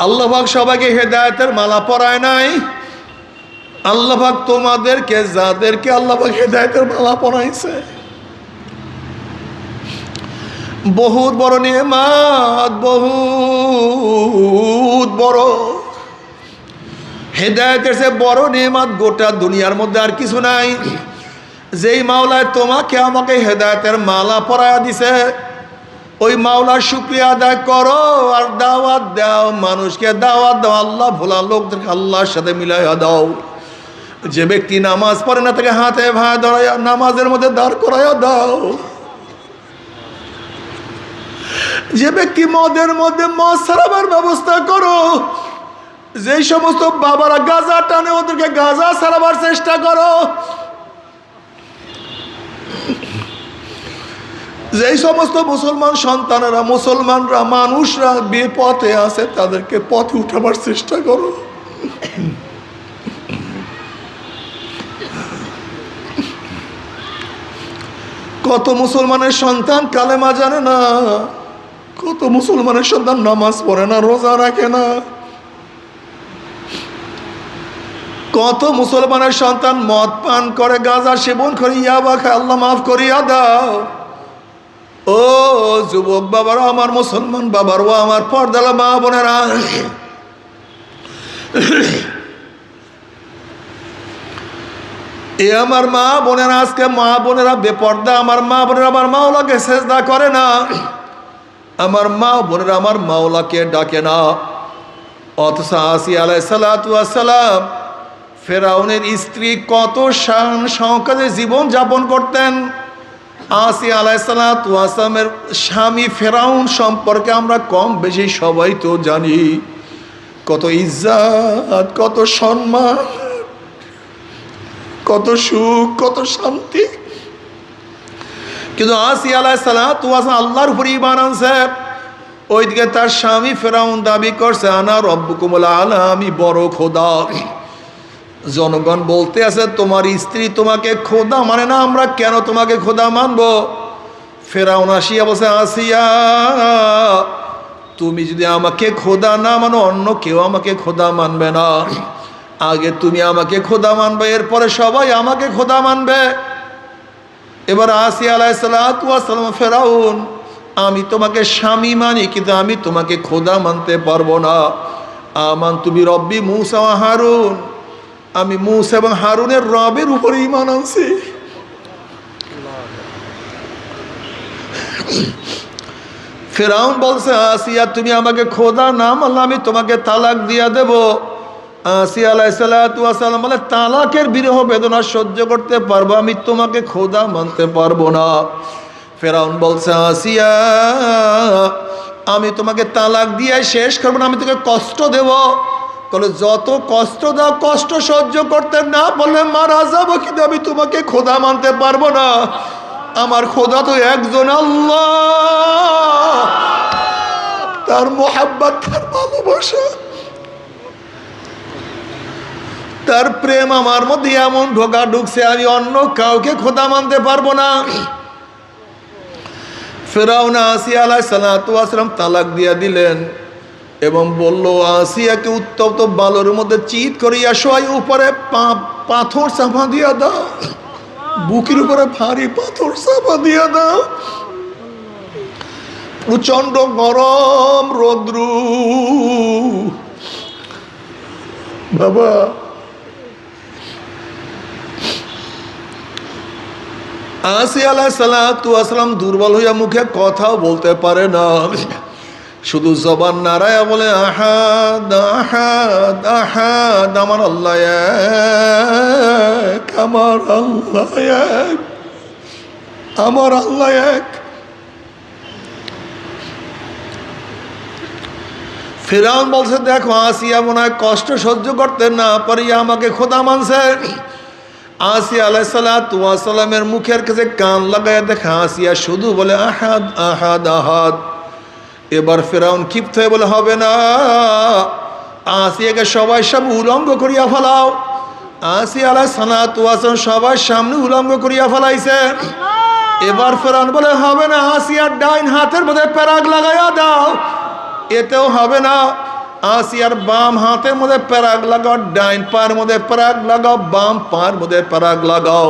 আল্লাহ পাক সবাইকে হেদায়েতের মালা পরায় নাই। আল্লাহ পাক তোমাদেরকে, যাদেরকে আল্লাহ পাক হেদায়েতের মালা পরাইছে, বহুত বড় নেয়ামত, বহুত বড়। হেদায়েতের সে বড় নেয়ামত গোটা দুনিয়ার মধ্যে আর কিছু নাই। যেই মাওলায় তোমাকে আমাকে হেদায়েতের মালা পরায়া দিছে, ওই মাওলার শুকরিয়া আদায় করো আর দাওয়াত দাও, মানুষকে দাওয়াত দাও। আল্লাহ ভোলা লোকদেরকে আল্লাহর সাথে মিলাইয়া দাও। যে ব্যক্তি নামাজ পড়ে না তাকে হাতে ভাই ধরাইয়া নামাজের মধ্যে দাঁড় করাইয়া দাও। যে ব্যক্তি মদের মধ্যে মদ ছাড়াবার ব্যবস্থা করো। যেই সমস্ত বাবারা গাঁজা টানে ওদেরকে গাঁজা ছাড়াবার চেষ্টা করো। যেই সমস্ত মুসলমান সন্তানেরা, মুসলমানরা, মানুষরা বিপথে আছে, তাদেরকে পথে উঠাবার চেষ্টা করো। কত মুসলমানের সন্তান কালেমা জানে না, কত মুসলমানের সন্তান নামাজ পড়ে না, রোজা রাখে না, কত মুসলমানের সন্তান মদ পান করে, গাঁজা সেবন করে, ইয়াবা খায়। আল্লাহ মাফ করিয়া দাও। ও যুবক বাবারা, আমার মুসলমান বাবার, ও আমার পর্দালা মা বোনেরা, এ আমার মা বোনেরা, আজকে মা বোনেরা বেপর্দা। আমার মা বোনেরা আমার মাওলাকে সেজদা করে না, আমার মা বোনেরা আমার মাওলাকে ডাকে না। অথচ আসিয়া আলাইহিস সালাতু ওয়াস সালাম ফেরাউনের স্ত্রী কত শান শওকতে জীবন যাপন করতেন। আসিয়া আলাইহিস সালাতু ওয়াস সালামের স্বামী ফেরাউন সম্পর্কে আমরা কম বেশি সবাই তো জানি। কত ইজ্জত, কত সম্মান, কত সুখ, কত শান্তি। কিন্তু আসিয়া আলাইহিস সালাতু ওয়াস সালাম আল্লাহর উপর ঈমান আনছে। ওইদিকে তার স্বামী ফেরাউন দাবি করছে, আনা রব্বুকুমুল আলা, আমি বড় খোদা। জনগণ বলতে আছে, তোমার স্ত্রী তোমাকে খোদা মানে না, আমরা কেন তোমাকে খোদা মানব? ফেরাউন আসিয়া বলছে, আসিয়া তুমি যদি আমাকে খোদা না মানো, অন্য কেউ আমাকে খোদা মানবে না। আগে তুমি আমাকে খোদা মানবে, এরপরে সবাই আমাকে খোদা মানবে। এবার আসিয়া আলাইহিস সালাতু ওয়াস সালাম, ফেরাউন আমি তোমাকে স্বামী মানি, কিন্তু আমি তোমাকে খোদা মানতে পারবো না। আমানতু বিরব্বি মূসা ওয়া হারুন, আমি মূসা এবং হারুনের রবের উপরে ঈমান আনছি। ফেরাউন বলছে, আসিয়া তুমি আমাকে খোদা না মানলে আমি তোমাকে তালাক দিয়া দেব। আসিয়া আলাইহিস সালাতু ওয়াস সালাম বলে, তালাকের বিরহ বেদনা সহ্য করতে পারবো, আমি তোমাকে খোদা মানতে পারবো না। ফেরাউন বলছে, আসিয়া আমি তোমাকে তালাক দিয়ে শেষ করবো না, আমি তোকে কষ্ট দেব। বলে, যত কষ্ট দাও, কষ্ট সহ্য করতে না বললে মারা যাবো, কিন্তু আমি তোমাকে খোদা মানতে পারবো না। আমার খোদা তো একজন আল্লাহ, তার মোহাব্বত, তার ভালোবাসা, তার প্রেম আমার মধ্যে এমন ঢোকা ঢুকছে, আমি অন্য কাউকে খোদা মানতে পারবো না। ফেরাউন আসিয়া আলাইহিস সালাতু ওয়াস সালাম তালাক দিয়া দিলেন এবং বলল, আসিয়াকে উত্তপ্ত বালুর মধ্যে চিৎ করিয়া শোয়াই, উপরে পাথর চাপা দিয়া দাও, বুকের উপরে ভারী পাথর চাপা দিয়া দাও। প্রচন্ড গরম রৌদ্র। বাবা, আসিয়া আলাইহিস সালাতু ওয়াস সালাম দুর্বল হইয়া মুখে কথাও বলতে পারে না, শুধু জবান নাড়ায়া বলে, আহাদ আহাদ আহাদ, আমার আল্লাহ এক, আমার আল্লাহ এক, আমার আল্লাহ এক। ফিরআউন বলছে, দেখো আসিয়া মনে হয় কষ্ট সহ্য করতে না পারিয়া আমাকে খোদা মানছে। আসিয়া আলাইহিস সালাতু ওয়াস সালামের মুখের কাছে কান লাগাইয়া দেখে আসিয়া শুধু বলে, আহাদ আহাদ আহাদ। এবার ফেরাউন ক্ষিপ্ত হয়ে বলে, হবে না, আসিয়াকে সবাই সামনে উলঙ্গ করিয়া ফেলাও। আসিয়া আলাইহিস সালাতু ওয়াস সালাম সবার সামনে উলঙ্গ করিয়া ফেলাইছে। এবার ফেরাউন বলে, হবে না, আসিয়ার ডাইন হাতের মধ্যে প্যারাগ লাগাইয়া দাও। এতেও হবে না, আসিয়ার বাম হাতের মধ্যে প্যারাগ লাগাও, ডাইন পায়ের মধ্যে প্যারাগ লাগাও, বাম পায়ের মধ্যে প্যারাগ লাগাও।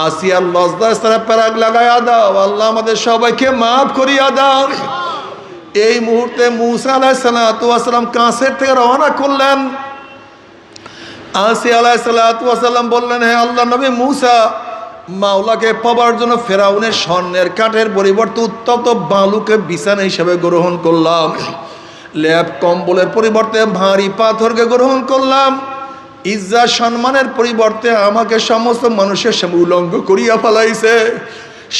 আসিয়ার লজ্জাস্থানে প্যারাগ লাগাইয়া দাও। আল্লাহ আমাদের সবাইকে মাফ করিয়া দাও। এই মুহূর্তে মূসা আলাইহিস সালাতু ওয়াস সালাম কাছের থেকে রওনা করলেন। আসিয়া আলাইহিস সালাতু ওয়াস সালাম বললেন, হে আল্লাহর নবী মূসা, মাওলাকে পাবার জন্য ফেরাউনের স্বর্ণের কাঠের পরিবর্তে উত্তপ্ত বালুকে বিছানা হিসেবে গ্রহণ করলাম, লেপ কম্বলের পরিবর্তে ভারী পাথরকে গ্রহণ করলাম, ইজ্জত সম্মানের পরিবর্তে আমাকে সমস্ত মানুষের সামনে উলঙ্গ করিয়া ফেলাইছে,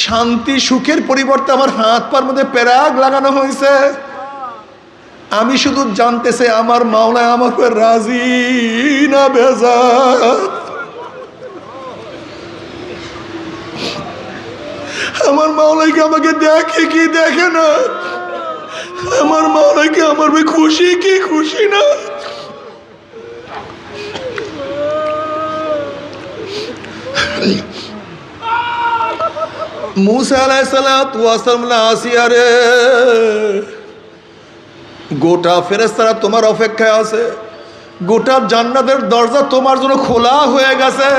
শান্তি সুখের পরিবর্তে আমার হাত পার মধ্যে প্যারাগ লাগানো হয়েছে। আমি শুধু জানতেছে আমার মাওলা আমাকে রাজি না বেজার। আমার মাওলাইকে আমাকে দেখে কি দেখে না? আমার মাওলাইকে আমার খুশি কি খুশি না? मूसा अलैहिस्सलाम আসিয়া রে, গোটা ফেরেশতারা তোমার অপেক্ষায় আছে, গোটা জান্নাতের দরজা তোমার জন্য খোলা হয়ে গেছে।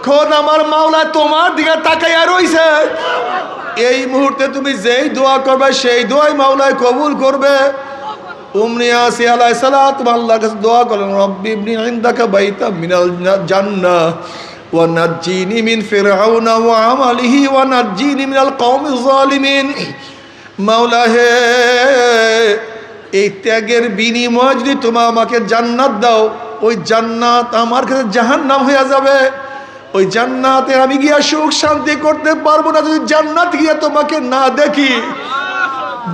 খোদ আমার মাওলা তোমার দিকে তাকাইয়া রইছে। এই মুহূর্তে তুমি যেই দোয়া করবে সেই দোয়াই মাওলা কবুল করবে। উম্মে আসিয়া আলাইহিস সালাতু আল্লাহর কাছে দোয়া করেন, রব্বি ইবনি ইনদাকা বাইতা মিনাল জান্নাহ ওয়া নাজ্জিনি মিন ফিরআউনা ওয়া আমালিহি ওয়া নাজ্জিনি মিনাল কওমিজ জালিমিন। মাওলা হে, এই ত্যাগের বিনিময়ে যদি তুমি আমাকে জান্নাত দাও, ওই জান্নাত আমার কাছে জাহান্নাম হয়ে যাবে। ওই জান্নাতে আমি গিয়া সুখ শান্তি করতে পারবো না যদি জান্নাত গিয়া তোমাকে না দেখি।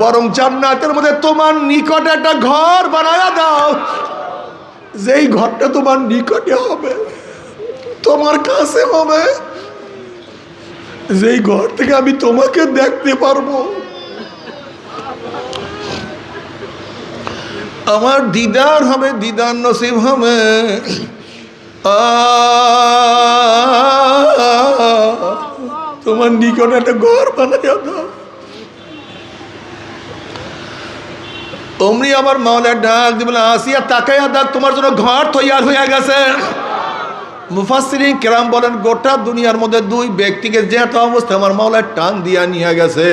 বরং জান্নাতের মধ্যে তোমার নিকটে একটা ঘর বানায়া দাও, যেই ঘরটা তোমার নিকটে হবে, তোমার কাছে হবে, যেই ঘর থেকে আমি তোমাকে দেখতে পারবো। আমার দিদার হবে, দিদার নসিব হবে। তোমার নিকটে একটা ঘর বানাইয়া দাও। অমনি আমার মাওলা ডাক দিবেন, আসিয়া তাকাইয়া দেখ তোমার জন্য ঘর তৈয়ার হয়ে গেছে। মুফাসসিরিন কেরাম বলেন, গোটা দুনিয়ার মধ্যে দুই ব্যক্তিকে যেহেতু অবস্থা আমার মাওলা টান দিয়া নিয়ে গেছে,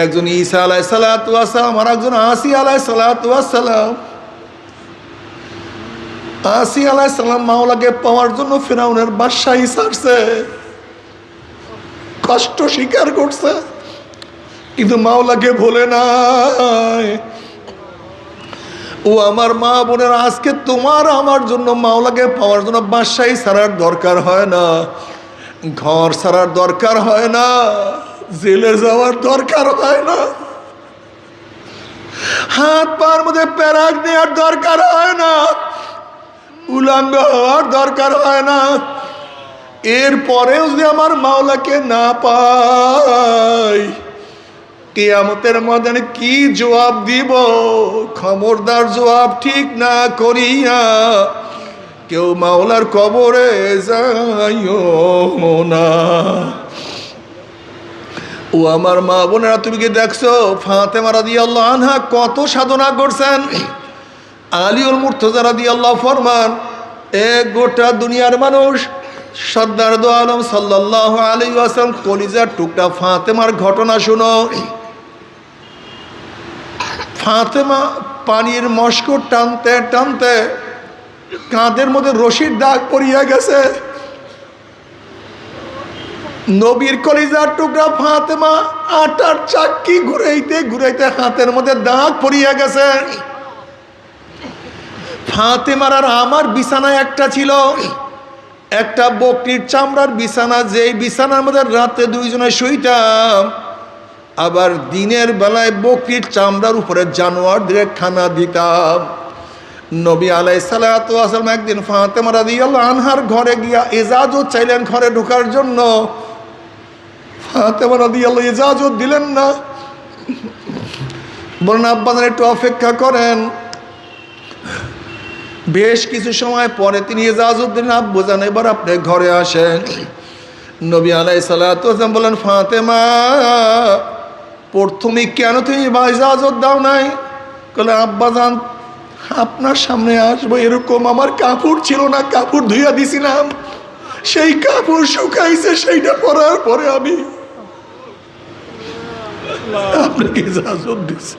একজন ঈসা আলাইহিস সালাতু ওয়াস সালাম আর একজন আসিয়া আলাইহিস সালাতু ওয়াস সালাম। আসিয়া আলাইহিস সালাম মাওলাকে পাওয়ার জন্য ফিরআউনের বাদশাহী ছাড়ছে, কষ্ট স্বীকার করছে, কিন্তু মাওলাকে ভুলে নাই। ও আমার মা বোনের, আজকে তোমার আমার জন্য মাওলাকে পাওয়ার জন্য বাদশাহী ছাড়ার দরকার হয় না, ঘর ছাড়ার দরকার হয় না, জেলে যাওয়ার দরকার হয় না, হাত পার মধ্যে প্যারাক নেওয়ার দরকার হয় না, উলঙ্গ হওয়ার দরকার হয় না। এরপরেও যদি আমার মাওলাকে না পাই, কিয়ামতের ময়দানে কি জবাব দিব? খবরদার জবাব ঠিক না করিয়া কেউ মাওলার কবরে যাইও না। ও আমার মা বোনেরা, তুমি কি দেখছো ফাতেমা রাদিয়াল্লাহু আনহা কত সাধনা করছেন? আলীউল মুর্তজা রাদিয়াল্লাহু ফরমান, এক গোটা দুনিয়ার মানুষ সর্দার দো আলম সাল্লাল্লাহু আলাইহি ওয়াসাল্লাম কলিজার টুকরা ফাতেমার ঘটনা শুনো। ফাতেমা পানির মশক টানতে টানতে কাঁধের মধ্যে রশির দাগ পড়িয়া গেছে। নবীর কলিজার টুকরা ফাতেমা আটার চাক্কি ঘুরাইতে ঘুরাইতে হাতের মধ্যে দাগ পড়িয়া গেছে। ফাতেমার আর আমার বিছানা একটা ছিল, একটা বকরির চামড়ার বিছানা, যেই বিছানার মধ্যে রাতে দুইজনে শুইতাম, আবার দিনের বেলায় বকরির চামড়ার উপরে জানোয়ারদের খানা দিতাম। নবী আলাইহিস সালাতু ওয়াস সালাম একদিন ফাতেমা রাদিয়াল্লাহু আনহার ঘরে গিয়া ইজাজত চাইলেন ঘরে ঢোকার জন্য। ফাতেমা রাদিয়াল্লাহু ইজাজত দিলেন না, বলেন আব্বাজান একটু অপেক্ষা করেন। বেশ কিছু সময় পরে তিনি ইজাজত দিলেন, আব্বাজান এবার আপনি ঘরে আসেন। নবী আলাইহিস সালাতু ওয়াস সালাম বলেন, ফাতেমা প্রথমে কেন তুমি ইজাজত দাও নাই? বলে আব্বাজান আপনার সামনে আসবো এরকম আমার কাপড় ছিল না, কাপড় ধুইয়া দিছিলাম, সেই কাপড় শুকাইছে, সেইটা পরার পরে আমি আপনাকে ইজাজত দিছি।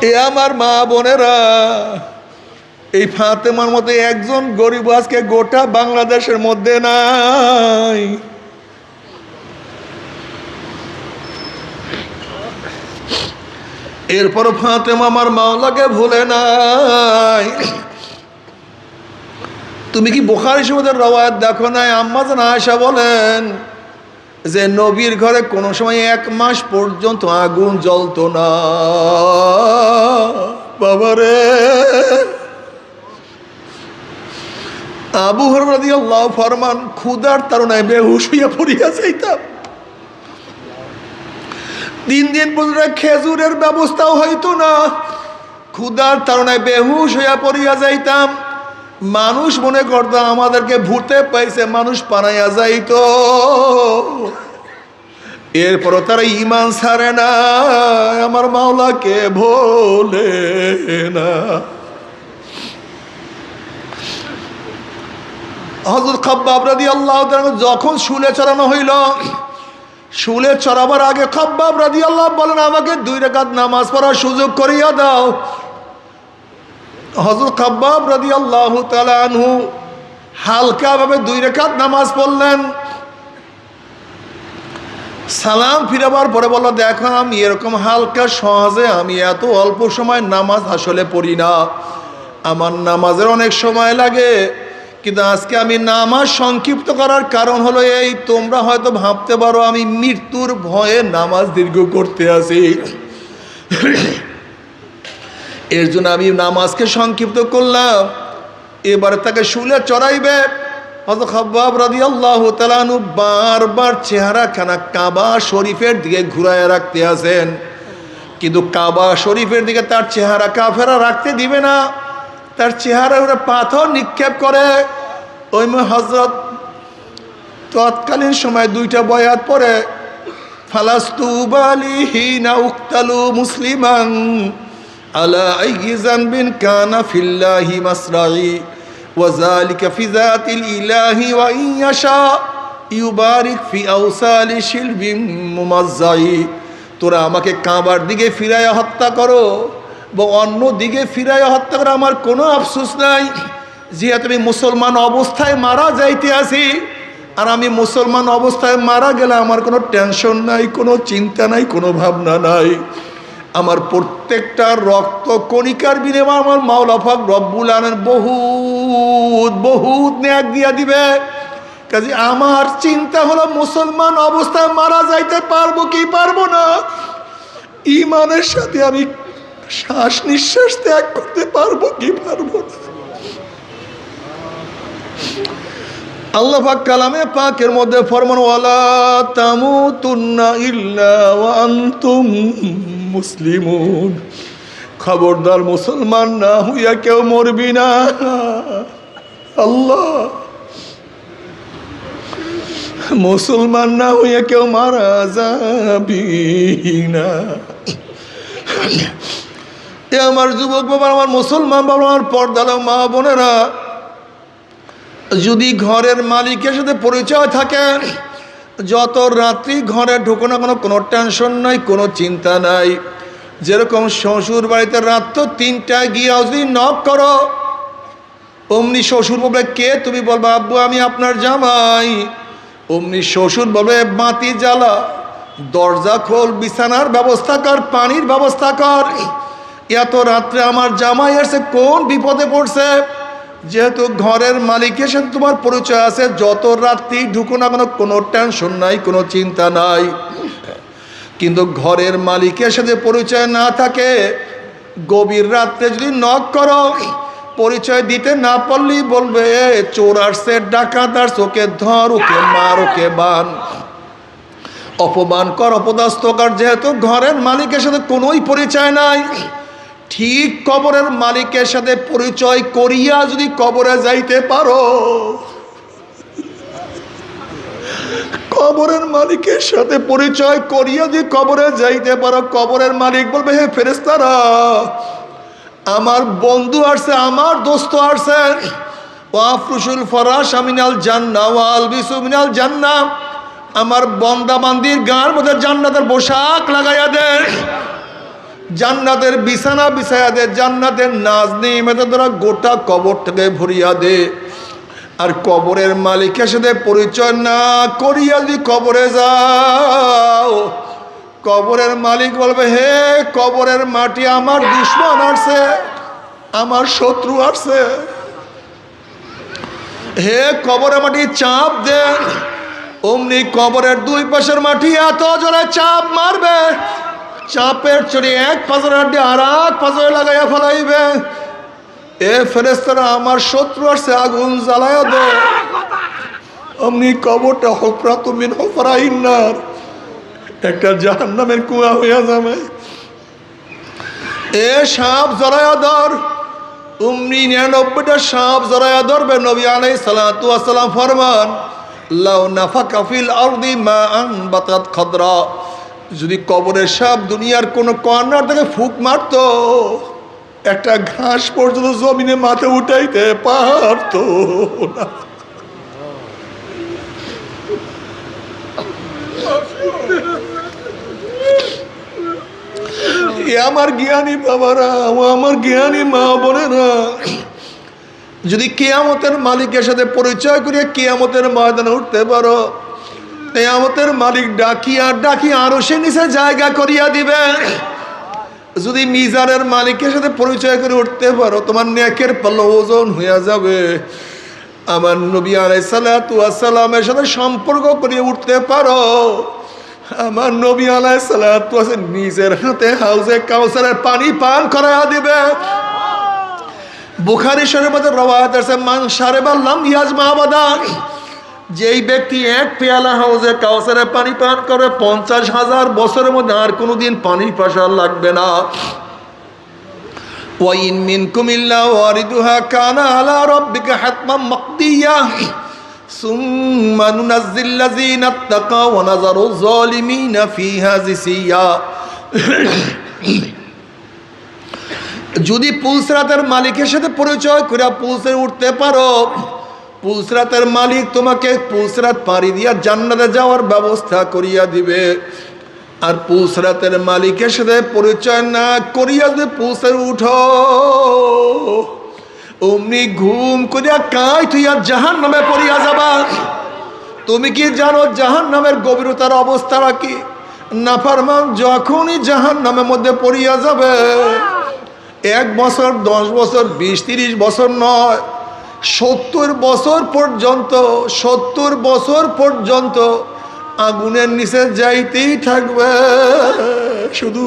এ আমার মা বোনেরা, এই ফাতেমার মতো একজন গরিব আজকে গোটা বাংলাদেশের মধ্যে নাই। এরপর ফাতেমা আমার মাওলাকে ভুলে নাই। তুমি কি বুখারী শরীফের রওয়ায়াত দেখো নাই? আম্মা জান আয়েশা বলেন যে নবীর ঘরে কোনো সময় 1 মাস পর্যন্ত আগুন জ্বলতো না। বাবারে, আবু হুরায়রা রাদিয়াল্লাহু ফরমান, ক্ষুধার তাড়নায় বেহুশ হইয়া পড়িয়া যাইতাম। 3 দিন পর্যন্ত খেজুরের ব্যবস্থাও হইতো না, ক্ষুধার তাড়নায় বেহুশ হইয়া পড়িয়া যাইতাম। মানুষ মনে করতো আমাদেরকে ভূতে পাইছে, মানুষ পানাইয়া যাইত। এরপরও তারা ঈমান ছাড়ে না, আমার মাওলাকে ভোলে না। হযরত খাব্বাব রাদিয়াল্লাহু তাআলা যখন শুলে চড়ানো হইল, শুলে চড়াবার আগে খাব্বাব রাদিয়াল্লাহু বলেন, আমাকে 2 রাকাত নামাজ পড়ার সুযোগ করিয়া দাও। হযরত খাব্বাব রাদিয়াল্লাহু তাআলা আনহু হালকাভাবে 2 রাকাত নামাজ পড়লেন। সালাম ফিরাবার পরে বলল, দেখো আমি এরকম হালকা সহজে আমি এত অল্প সময় নামাজ আসলে পড়ি না, আমার নামাজের অনেক সময় লাগে। কিন্তু আজকে আমি নামাজ সংক্ষিপ্ত করার কারণ হলো এই, তোমরা হয়তো ভাবতে পারো আমি মৃত্যুর ভয়ে নামাজ দীর্ঘ করতে আছি, এর জন্য আমি নামাজকে সংক্ষিপ্ত করলাম। এবারে তাকে শুলে চড়াইবে। হযরত খাব্বাব রাদিয়াল্লাহু তাআলা আনহু বারবার চেহারাখানা কাবা শরীফের দিকে ঘুরায় রাখতে আছেন, কিন্তু কাবা শরীফের দিকে তার চেহারা কাফেরা রাখতে দিবে না, তার চেহারা উপরে পাথর নিক্ষেপ করে। ওই হযরত তৎকালীন সময় 2টা বয়াত পরে, ফালাস্তু বালি হিনা উক্তালু মুসলিমান আলা আইয়ি যানবিন কানা ফিল্লাহি মাসরাই ওয়া যালিকা ফি যাতিল ইলাহি ওয়া ইন ইয়াশা ইউবারিক ফি আওসালি শিলবিন মুমাজ্জাই। তোরা আমাকে কাবার দিকে ফিরাইয়া হত্যা করো বা অন্য দিকে ফিরাইয়া হত্যা করো, আমার কোনো আফসোস নাই, যেহেতু আমি মুসলমান অবস্থায় মারা যাইতে আছি। আর আমি মুসলমান অবস্থায় মারা গেলে আমার কোনো টেনশন নাই, কোনো চিন্তা নাই, কোনো ভাবনা নাই। আমার প্রত্যেকটা রক্ত কণিকার বিনিময়ে আমার মাওলা পাক রব্বুল আলামিন বহুত বহুত নেক দিয়া দিবে। কাজে আমার চিন্তা হলো মুসলমান অবস্থায় মারা যাইতে পারবো কি পারবো না, ঈমানের সাথে আমি শ্বাস নিঃশ্বাস ত্যাগ করতে পারবো কি পারবো না। আল্লাহ পাক কালামে পাকের মধ্যে ফরমান, ওয়ালা তামুতুন্না ইল্লা ওয়া আনতুম মুসলিমুন। খবরদার মুসলমান না হইয়া কেউ মরবি না। আল্লাহ, মুসলমান না হইয়া কেউ মারা যাবি না। এ আমার যুবক বাবা, আমার মুসলমান বাবা, আমার পর্দার মা বোনেরা, যদি ঘরের মালিকের সাথে পরিচয় থাকে, যত রাত্রি ঘরে ঢুকো না কোনো টেনশন নাই, কোনো চিন্তা নাই। যেরকম শ্বশুর বাড়িতে রাত তো 3টায় গিয়ে যদি নক করো, অমনি শ্বশুর বলবে কে, তুমি বলবে আব্বু আমি আপনার জামাই। অমনি শ্বশুর বলবে বাতি জ্বালা, দরজা খোল, বিছানার ব্যবস্থা কর, পানির ব্যবস্থা কর। এত রাত্রে আমার জামাই এসে কোন বিপদে পড়ছে। যেহেতু ঘরের মালিকের সাথে তোমার পরিচয় আছে, যত রাত্রি ঢুকো না কোনো টেনশন নাই, কোনো চিন্তা নাই। কিন্তু ঘরের মালিকের সাথে পরিচয় না থাকে, গভীর রাত্রে যদি নক করো, পরিচয় দিতে না পারলেই বলবে চোর আসছে, ডাকাত আসছে, ওকে ধর, ওকে মার, ওকে বান, অপমান কর, অপদস্থ কর। যেহেতু ঘরের মালিকের সাথে কোনোই পরিচয় নাই, ঠিক কবরের মালিকের সাথে পরিচয় করিয়া যদি কবরে যাইতে পারো, কবরের মালিকের সাথে পরিচয় করিয়া যদি কবরে যাইতে পারো, কবরের মালিক বলবে হে ফেরেশতারা, আমার বন্ধু আসছে, আমার দোস্ত আসছে। ওয়াফরুশুল ফরাশ মিনাল জান্নাহ ওয়া আলবিসু মিনাল জান্নাহ, আমার বান্দা বান্দির গার মধ্যে জান্নাতের পোশাক লাগাইয়া দে, জান্নাতের বিছানা বিছাইয়া দে, জান্নাতের নাজ নিয়ামতের দ্বারা গোটা কবরটাকে ভরিয়া দে। আর কবরের মালিকের সাথে পরিচয় না করিয়া যদি কবরে যাও, কবরের মালিক বলবে হে কবরের মাটি, আমার দুশমন আসছে, আমার শত্রু আসছে, হে কবরের মাটি চাপ দে। অমনি কবরের 2 পাশের মাটি এত জোরে চাপ মারবে, চাপের চড়ে এক পাঁজর হাড্ডি আর এক পাঁজরে লাগাইয়া ফেলাইবে। এ ফেরেশতারা আমার শত্রু আসছে, আগুন জ্বালায়া দাও। অমনি কবরটা হুফরাতু মিন হুফরাইন নার, একটা জাহান্নামের কুয়া হইয়া যাবে। এ সাপ জড়ায়া ধর। অমনি 99টা সাপ জড়ায়া ধরবে। নবী আলাইহিস সালাতু ওয়াস সালাম ফরমান, লাউ নাফাকা ফিল আরদি মা আনবাতাত খাদরা, যদি কবরের সাপ দুনিয়ার কোন কর্নার থেকে ফুক মারতো, একটা ঘাস পর্যন্ত জমিনে মাথা উঠাইতে পারতো না। আমার জ্ঞানী বাবারা, আমার জ্ঞানী মা বোনেরা, যদি কিয়ামতের মালিকের সাথে পরিচয় করিয়ে কিয়ামতের ময়দানে উঠতে পারো, কিয়ামতের মালিক ডাকিয়া ডাকিয়া আরো সে নিচে জায়গা করিয়া দিবে। যদি মিজানের মালিকের সাথে পরিচয় করে উঠতে পারো, তোমার নেকের পাল্লা ওজন হইয়া যাবে। আমার নবী আলাইহিস সালাতু ওয়াস সালামের সাথে সম্পর্ক করিয়ে উঠতে পারো, আমার নবী আলাইহিস সালাতু ওয়াস সালাম নিজের হাতে হাউজে কাউসারের পানি পান করায়া দিবে। বুখারী শরীফে রওয়ায়াত আছে, মান শারিবা লাম ইয়াজমা আবাদা, যেই ব্যক্তি এক পেয়ালা হাউজে কাউসারের পানি পান করে 50,000 বছরের মধ্যে আর কোনোদিন পানি পাশা লাগবে না। ওয়া ইন মিনকুম ইল্লা ওয়ারিদুহা কানা আলা রাব্বিকা হাতমান মাকদিয়া সুম্মা নুনাজ্জিল লাযিনা তাকাও ওয়া নাযারু যালিমিনা ফিহা জিসিয়া। যদি পুলসরাতের মালিকের সাথে পরিচয় করে পুলসে উঠতে পারো, পুলসরাতের মালিক তোমাকে পুলসরাত পাড়ি দিয়া জান্নাতে যাওয়ার ব্যবস্থা করিয়া দিবে। আর পুলসরাতের মালিকের সাথে পরিচয় না করিয়া যদি পুলসে উঠো, অমনি ঘুম করিয়া কাই তুই আর জাহান্নামে পড়িয়া যাবা। তুমি কি জানো জাহান্নামের গভীরতার অবস্থাটা কি? নাফরমান যখনই জাহান্নামের মধ্যে পড়িয়া যাবে, 1 বছর 10 বছর 20-30 বছর নয়, 70 বছর পর্যন্ত, 70 বছর পর্যন্ত আগুনের নিচে যাইতেই থাকবে, শুধু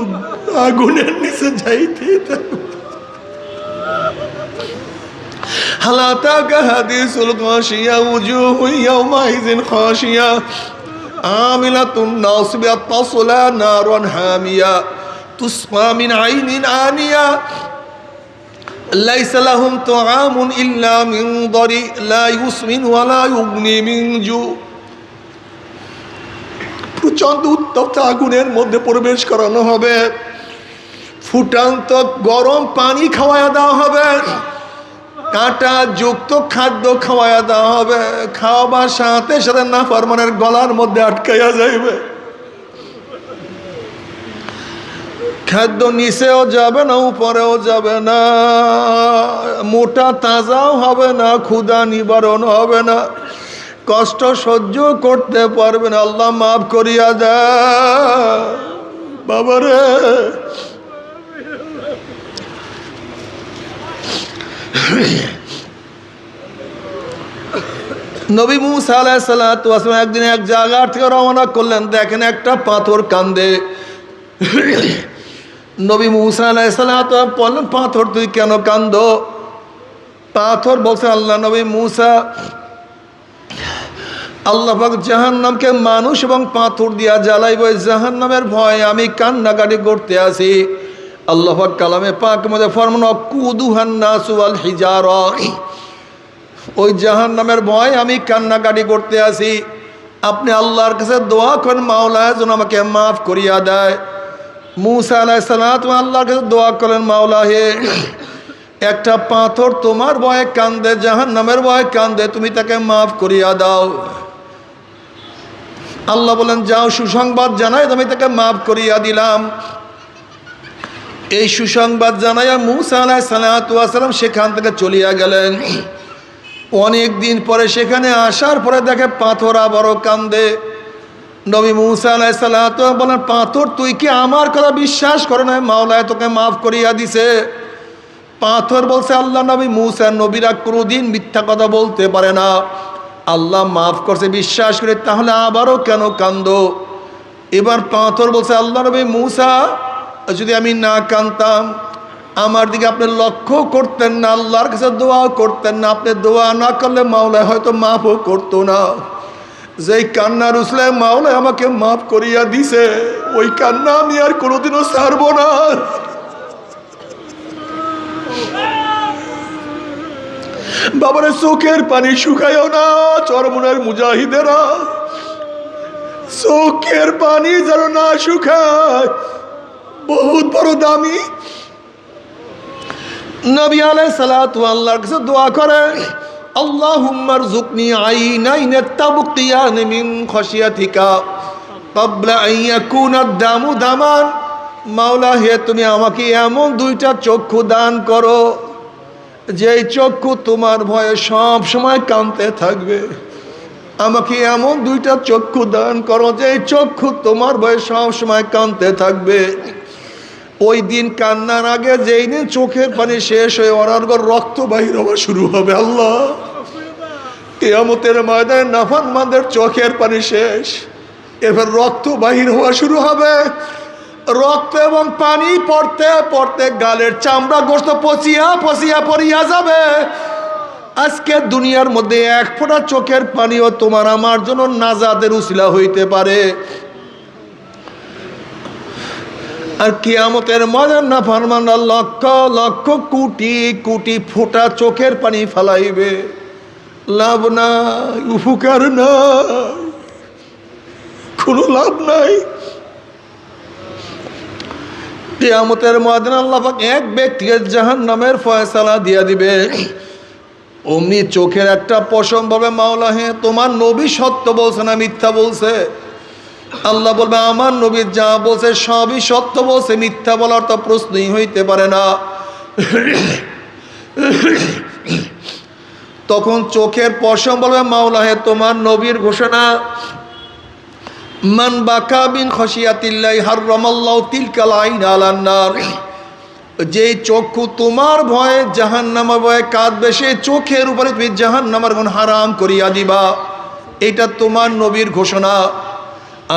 আগুনের নিচে যাইতেই থাকবে। হালাতাকা হাদিসুল গাশিয়া উজুহু ইয়াওমাইযিন খাশিয়া আমিলাতুন নাসিবিয়া তাসলা নারুন হামিয়া তুসকা মিন আইনিন আনিয়া লাইসা লাহুম তুআমুন ইল্লা মিন দারি লা ইউসমিন ওয়া লা ইউগনি মিন জু। প্রচন্ড উত্তপ্ত আগুনের মধ্যে প্রবেশ করানো হবে, ফুটান্ত গরম পানি খাওয়ায়া দেওয়া হবে, কাঁটা যুক্ত খাদ্য খাওয়ায়া দেওয়া হবে, খাওয়াবার সাথে সাথে নাফরমানের গলার মধ্যে আটকাইয়া যাইবে। খাদ্য নিচেও যাবে না, উপরেও যাবে না, মোটা তাজাও হবে না, ক্ষুধা নিবারণ হবে না, কষ্ট সহ্য করতে পারবে না। আল্লাহ মাফ করিয়া দেয় বাবারে। নবী মুসা আলাইহিস সালাতু ওয়াস সালাম একদিন এক জায়গা থেকে রওনা করলেন, দেখেন একটা পাথর কান্দে। নবী মুসা আলাইহিস সালাতু ওয়াস সালাম বললেন, পাথর তুই কেন কান্দো? পাথর বলছে, আল্লাহ নবী মুসা, আল্লাহ পাক জাহান্নামকে মানুষ এবং পাথর দিয়া জ্বালাইব, জাহান্নামের ভয়ে আমি কান্নাকাটি করতে আছি। আল্লাহ পাক কালামে পাক মধ্যে ফরমান, কুদুহান নাসু ওয়াল হিজারা, ওই জাহান্নামের ভয়ে আমি কান্নাকাটি করতে আছি। আপনি আল্লাহর কাছে দোয়া করেন, মাওলা যেন আমাকে মাফ করিয়া দেয়। মুসা আলাইহিস সালাতু আল্লাহর কাছে দোয়া করেন, মাওলা হে, একটা পাথর তোমার ভয়ে কান্দে, জাহান্নামের ভয়ে কান্দে, তুমি তাকে মাফ করিয়া দাও। আল্লাহ বলেন, যাও সুসংবাদ জানাই, আমি তাকে মাফ করিয়া দিলাম। এই সুসংবাদ জানাইয়া মুসা আলাইহিস সালাতু ওয়াস সালাম সেখান থেকে চলিয়া গেলেন। অনেক দিন পরে সেখানে আসার পরে দেখে পাথর আবারও কান্দে। নবী মুসা আলাইহিস সালাতু বলেন, পাথর তুই কি আমার কথা বিশ্বাস করো না? মাওলা তোকে মাফ করিয়া দিছে। পাথর বলছে, আল্লাহ নবী মুসা, নবীরা কোনোদিন মিথ্যা কথা বলতে পারে না, আল্লাহ মাফ করছে বিশ্বাস করে, তাহলে আবারও কেন কান্দো? এবার পাথর বলছে, আল্লাহ নবী মুসা, যদি আমি না কান্দতাম, আমার দিকে আপনি লক্ষ্য করতেন না, আল্লাহর কাছে দোয়া করতেন না। আপনি দোয়া না করলে মাওলা হয়তো মাফও করতো না। যেই কান্নার উসলে মাওলা আমাকে মাফ করিয়া দিছে, ওই কান্না আমি আর কোনোদিনও ছাড়ব না। বাবারে চোখের পানি শুকায়ও না চরমনের মুজাহিদেরা, চোখের পানি যেন না শুকায়। বহুত বড় দামি নবী আলাইহিস সালাতু আল্লাহর কাছে দোয়া করে, আল্লাহুম্মা রযুকনি আইনাইন তাবকিয়ান মিন খাশিয়াতিকা ক্বাবলা আন ইয়াকুনা দামু দামান। মাওলা হে, তুমি আমাকে এমন দুইটা চক্ষু দান করো যেই চক্ষু তোমার ভয়ে সব সময় কাঁদতে থাকবে। আমাকে এমন দুইটা চক্ষু দান করো যেই চক্ষু তোমার ভয়ে সব সময় কাঁদতে থাকবে। ওই দিন কান্নার আগে যেই দিন চোখের পানি শেষ হয়ে অনার্গর রক্ত বাহির হওয়া শুরু হবে, আল্লাহ কিয়ামতের ময়দানে নাফরমানদের চোখের পানি শেষ, এবার রক্ত বাহির হওয়া শুরু হবে। রক্ত এবং পানি পড়তে পড়তে গালের চামড়া গোস্ত পচিয়া পচিয়া পড়িয়া যাবে। আজকে দুনিয়ার মধ্যে এক ফোঁটা চোখের পানিও তোমার আমার জন্য নাজাতের উসিলা হইতে পারে। আর কিয়ামতের ময়দানে নাফরমানরা লক্ষ লক্ষ কোটি কোটি ফোঁটা চোখের পানি ফালাইবে। লাভ নাই, উপকার নাই, কোনো লাভ নাই। কিয়ামতের ময়দানে আল্লাহ পাক এক ব্যক্তিকে জাহান্নামের ফয়সালা দিয়া দিবে। অমনি চোখের একটা পশম বলবে, মাওলা হে, তোমার নবী সত্য বলছে না মিথ্যা বলছে? আল্লাহ বলবে, আমার নবী যা বলছে সবই সত্য বলছে, মিথ্যা বলার তো প্রশ্নই হইতে পারে না। তখন চোখের পশম বলবে, মাওলা হে, তোমার নবীর ঘোষণা, মান বাকা মিন খাশিয়াতিল্লাহি হারামাল্লাহু তিলকাল আইন আলান নার। যেই চক্ষু তোমার ভয়ে জাহান্নামের ভয়ে কাঁদবে, সেই চোখের উপরে তুমি জাহান্নামের আগুন হারাম করিয়া দিবা। এটা তোমার নবীর ঘোষণা।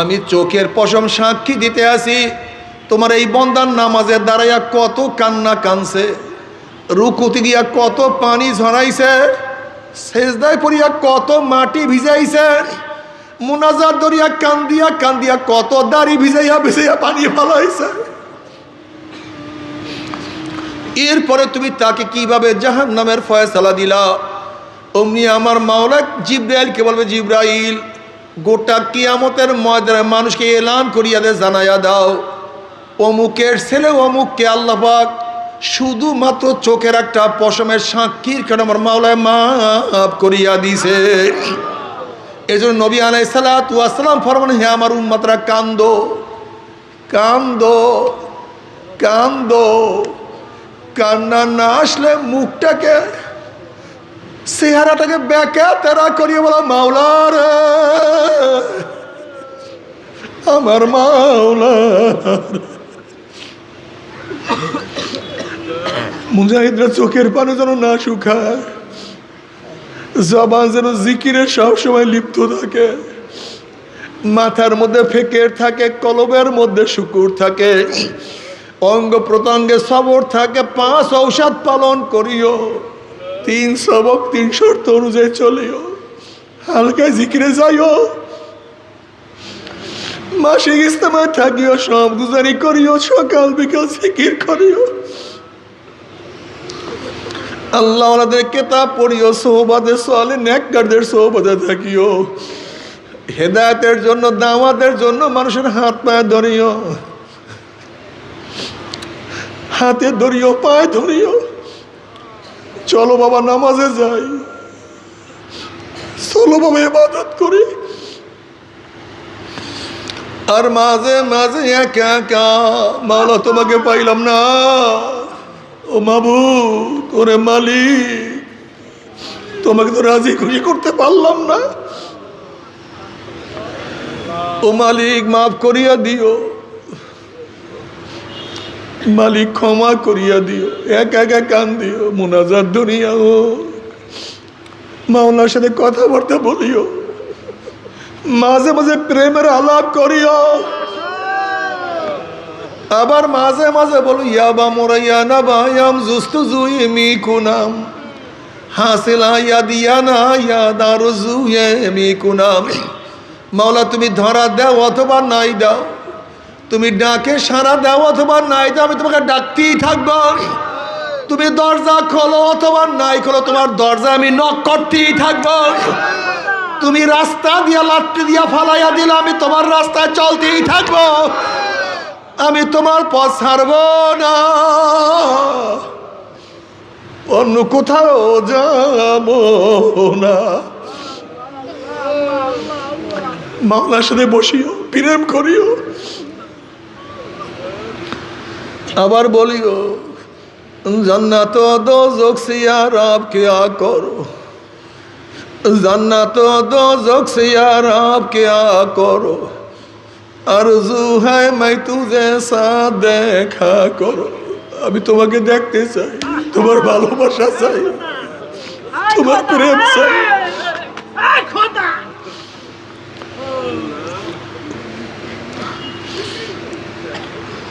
আমি চোখের পশম সাক্ষী দিতে আসি, তোমার এই বন্দার নামাজে দাঁড়াইয়া কত কান্না কানছে, রুকুতে গিয়া কত পানি ঝরাইছে, সেজদায় পড়িয়া কত মাটি ভিজাইছে, মুনাজাত দরিয়া কান্দিয়া কান্দিয়া কত দাড়ি ভিজাইয়া ভিজাইয়া পানি ফালাইছে। এরপরে তুমি তাকে কিভাবে জাহান্নামের ফয়সালা দিলা? অমনি আমার মাওলা জিব্রাইলকে বলবে, জিব্রাইল, গোটা কিয়ামতের ময়দানে মানুষকে এলান করিয়া দে, জানাইয়া দাও, অমুকের ছেলে অমুককে আল্লাহ পাক শুধুমাত্র চোখের একটা পশমের সাক্ষীর কারণে আমার মাওলায় মাফ করিয়া দিছে। এই জন্য নবী আলাইহিস সালাতু ওয়াস সালাম ফরমান, হে আমার উম্মতরা, কান্দো কান্দো কান্দো। কান্না না আসলে মুখটাকে চেহারাটাকে বেঁকা তেরা করিয়ে বলা, মাওলা রে, আমার মাওলা। মুজাহিদরা চোখের পানি যেন না শুকায়, জবান যেন জিকিরে সবসময় লিপ্ত থাকে, মাথার মধ্যে ফিকির থাকে, কলবের মধ্যে শুকুর থাকে, অঙ্গ প্রত্যঙ্গে সবর থাকে। 5 ঔষধ পালন করিও, 3 সবক 3 শর্ত অনুযায়ী চলিও, হালকায় জিকিরে যাইও, মাসিক ইস্তেমায় থাকিও, সব গুজারি করিও, সকাল বিকাল জিকির করিও, আল্লাহ ওনাদের কিতাব পড়িও, সোহবাতে সালে নেককারদের সোহবাতে থাকিও, হেদায়েতের জন্য দাওয়াতের জন্য মানুষের হাত পায়ে ধরিও, হাতে ধরিও, পায়ে ধরিও। চলো বাবা নামাজে যাই, চলো বাবা ইবাদত করি। আর মাঝে মাঝে একা একা, মাওলা তোমাকে পাইলাম না, ও মাবুদ, ওরে মালিক, তোমাকে তো রাজি খুশি করতে পারলাম না, ও মালিক মাফ করিয়া দিও, মালিক ক্ষমা করিয়া দিও। একা একা কান দিও, মুনাজাত দুনিয়া ও মাওলার সাথে কথাবার্তা বলিও, মাঝে মাঝে প্রেমের আলাপ করিও। আবার মাঝে মাঝে বলো ইয়াবা মোরাইয়া না বায়াম জুস্তু জুই মি কুনাম হাসিলা ইয়াদিয়ানা ইয়াদারু জুয়ে মি কুনাম। মাওলা তুমি ধরা দাও অথবা নাই দাও, তুমি ডাকে সারা দাও অথবা নাই দাও, আমি তোমাকে ডাকতেই থাকবো। তুমি দরজা খোলো অথবা নাই খোলো, তোমার দরজা আমি নক করতেই থাকবো। তুমি রাস্তা দিয়া লাঠি দিয়া ফালাইয়া দিলে আমি তোমার রাস্তায় চলতেই থাকবো। আমি তোমার পথ ছাড়ব না, অন্য কোথাও যাব না। মাওলার সাথে বসিও, প্রেম করিও। আবার বলিও জান্নাত দোজখ সে यार आप क्या करो, জান্নাত দোজখ সে यार आप क्या करो, আরজু है मैं तुझे साथ देखा करो। আমি তোমাকে দেখতে চাই, তোমার ভালোবাসা চাই, তোমার প্রেম চাই।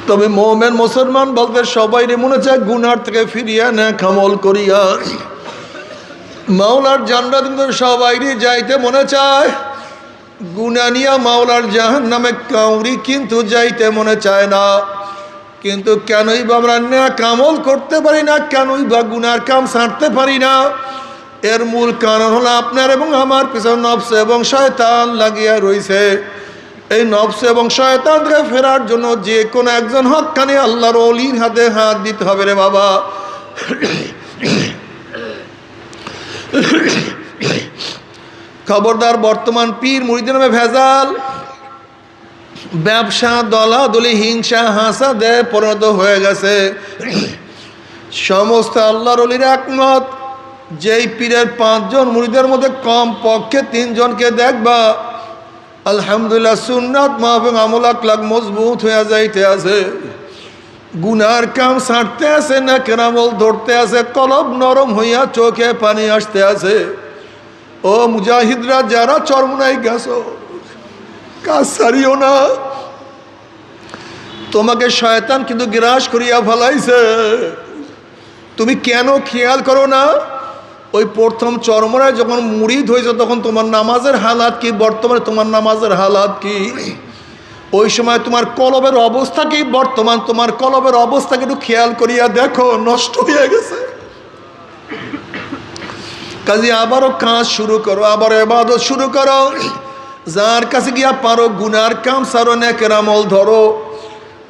তবে মোমেন মুসলমান বলতে সবাই মনে চায় গুনার থেকে ফিরিয়া না আমল করিয়া মাওলার জান্নাত কিন্তু সবাই যাইতে মনে চায়, গুনাহ নিয়া মাওলার জাহান্নামে কাউরি কিন্তু যাইতে মনে চায় না। কিন্তু কেনই বা আমরা নেক আমল করতে পারি না, কেনই বা গুনার কাম ছাড়তে পারি না? এর মূল কারণ হলো আপনার এবং আমার পিছনে নফস এবং শয়তান লাগিয়া রয়েছে। এই নফস এবং শয়তান থেকে ফেরার জন্য যে কোনো একজন হক্কানি আল্লাহর ওলির হাতে হাত দিতে হবে রে বাবা। খবরদার, বর্তমান পীর মুরিদের নামে ভেজাল, ব্যবসা, দলাদলি, হিংসা, হাসাদে পরিণত হয়ে গেছে। সমস্ত আল্লাহর ওলির একমত, যেই পীরের 5 জন মুরিদের মধ্যে কম পক্ষে 3 জনকে দেখবা আলহামদুলিল্লাহ সুন্নাত মাহফিল আমল আকলাক মজবুত হয়ে যাইতে আছে, গুনার কাম ছাড়তে আছে, না কেরামল ধরতে আছে, কলব নরম হইয়া চোখে পানি আসতে আছে। ও মুজাহিদরা যারা চরমুনাই গেছো, কাজ ছাড়িও না। তোমাকে শয়তান কিন্তু গ্রাস করিয়া ফেলাইছে, তুমি কেন খেয়াল করো না? ওই প্রথম চরমরায় যখন মুরিদ হয়েছে তখন তোমার নামাজের হালাত কি, বর্তমানে তোমার নামাজের হালাত কি? ওই সময় তোমার কলবের অবস্থা কি, বর্তমান তোমার কলবের অবস্থাকে একটু খেয়াল করিয়া দেখো, নষ্ট হয়ে গেছে। কাজে আবারও কাজ শুরু করো, আবার ইবাদত শুরু করো। যার কাছে গিয়া পারো গুনার কাম সারো, নেকের আমল ধরো,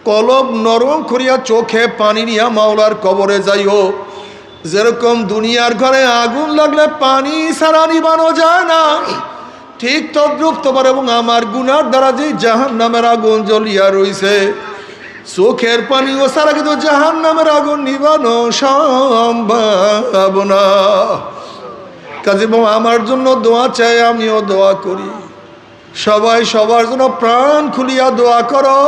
কলব নরম করিয়া চোখে পানি নিয়া মাওলার কবরে যাইও। যেরকম দুনিয়ার ঘরে আগুন লাগলে পানি ছাড়া নিবানো যায় না, ঠিক তদ্রূপ তোমার এবং আমার গুনার দ্বারা যে জাহান্নামের আগুন জ্বলিয়া রইছে, চোখের পানি ও ছাড়া কিন্তু জাহান্নামের আগুন নিবানো সম্ভব না। কাজে আমার জন্য দোয়া চাই, আমিও দোয়া করি। সবাই সবার জন্য প্রাণ খুলিয়া দোয়া করো,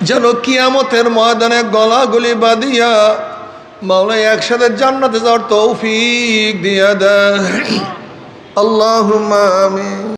যেন কিয়ামতের ময়দানে গলাগলি বাঁধিয়া মাওলা একসাথে জান্নাতে যাওয়ার তৌফিক দিয়া দেয়। আল্লাহুম্মা আমিন।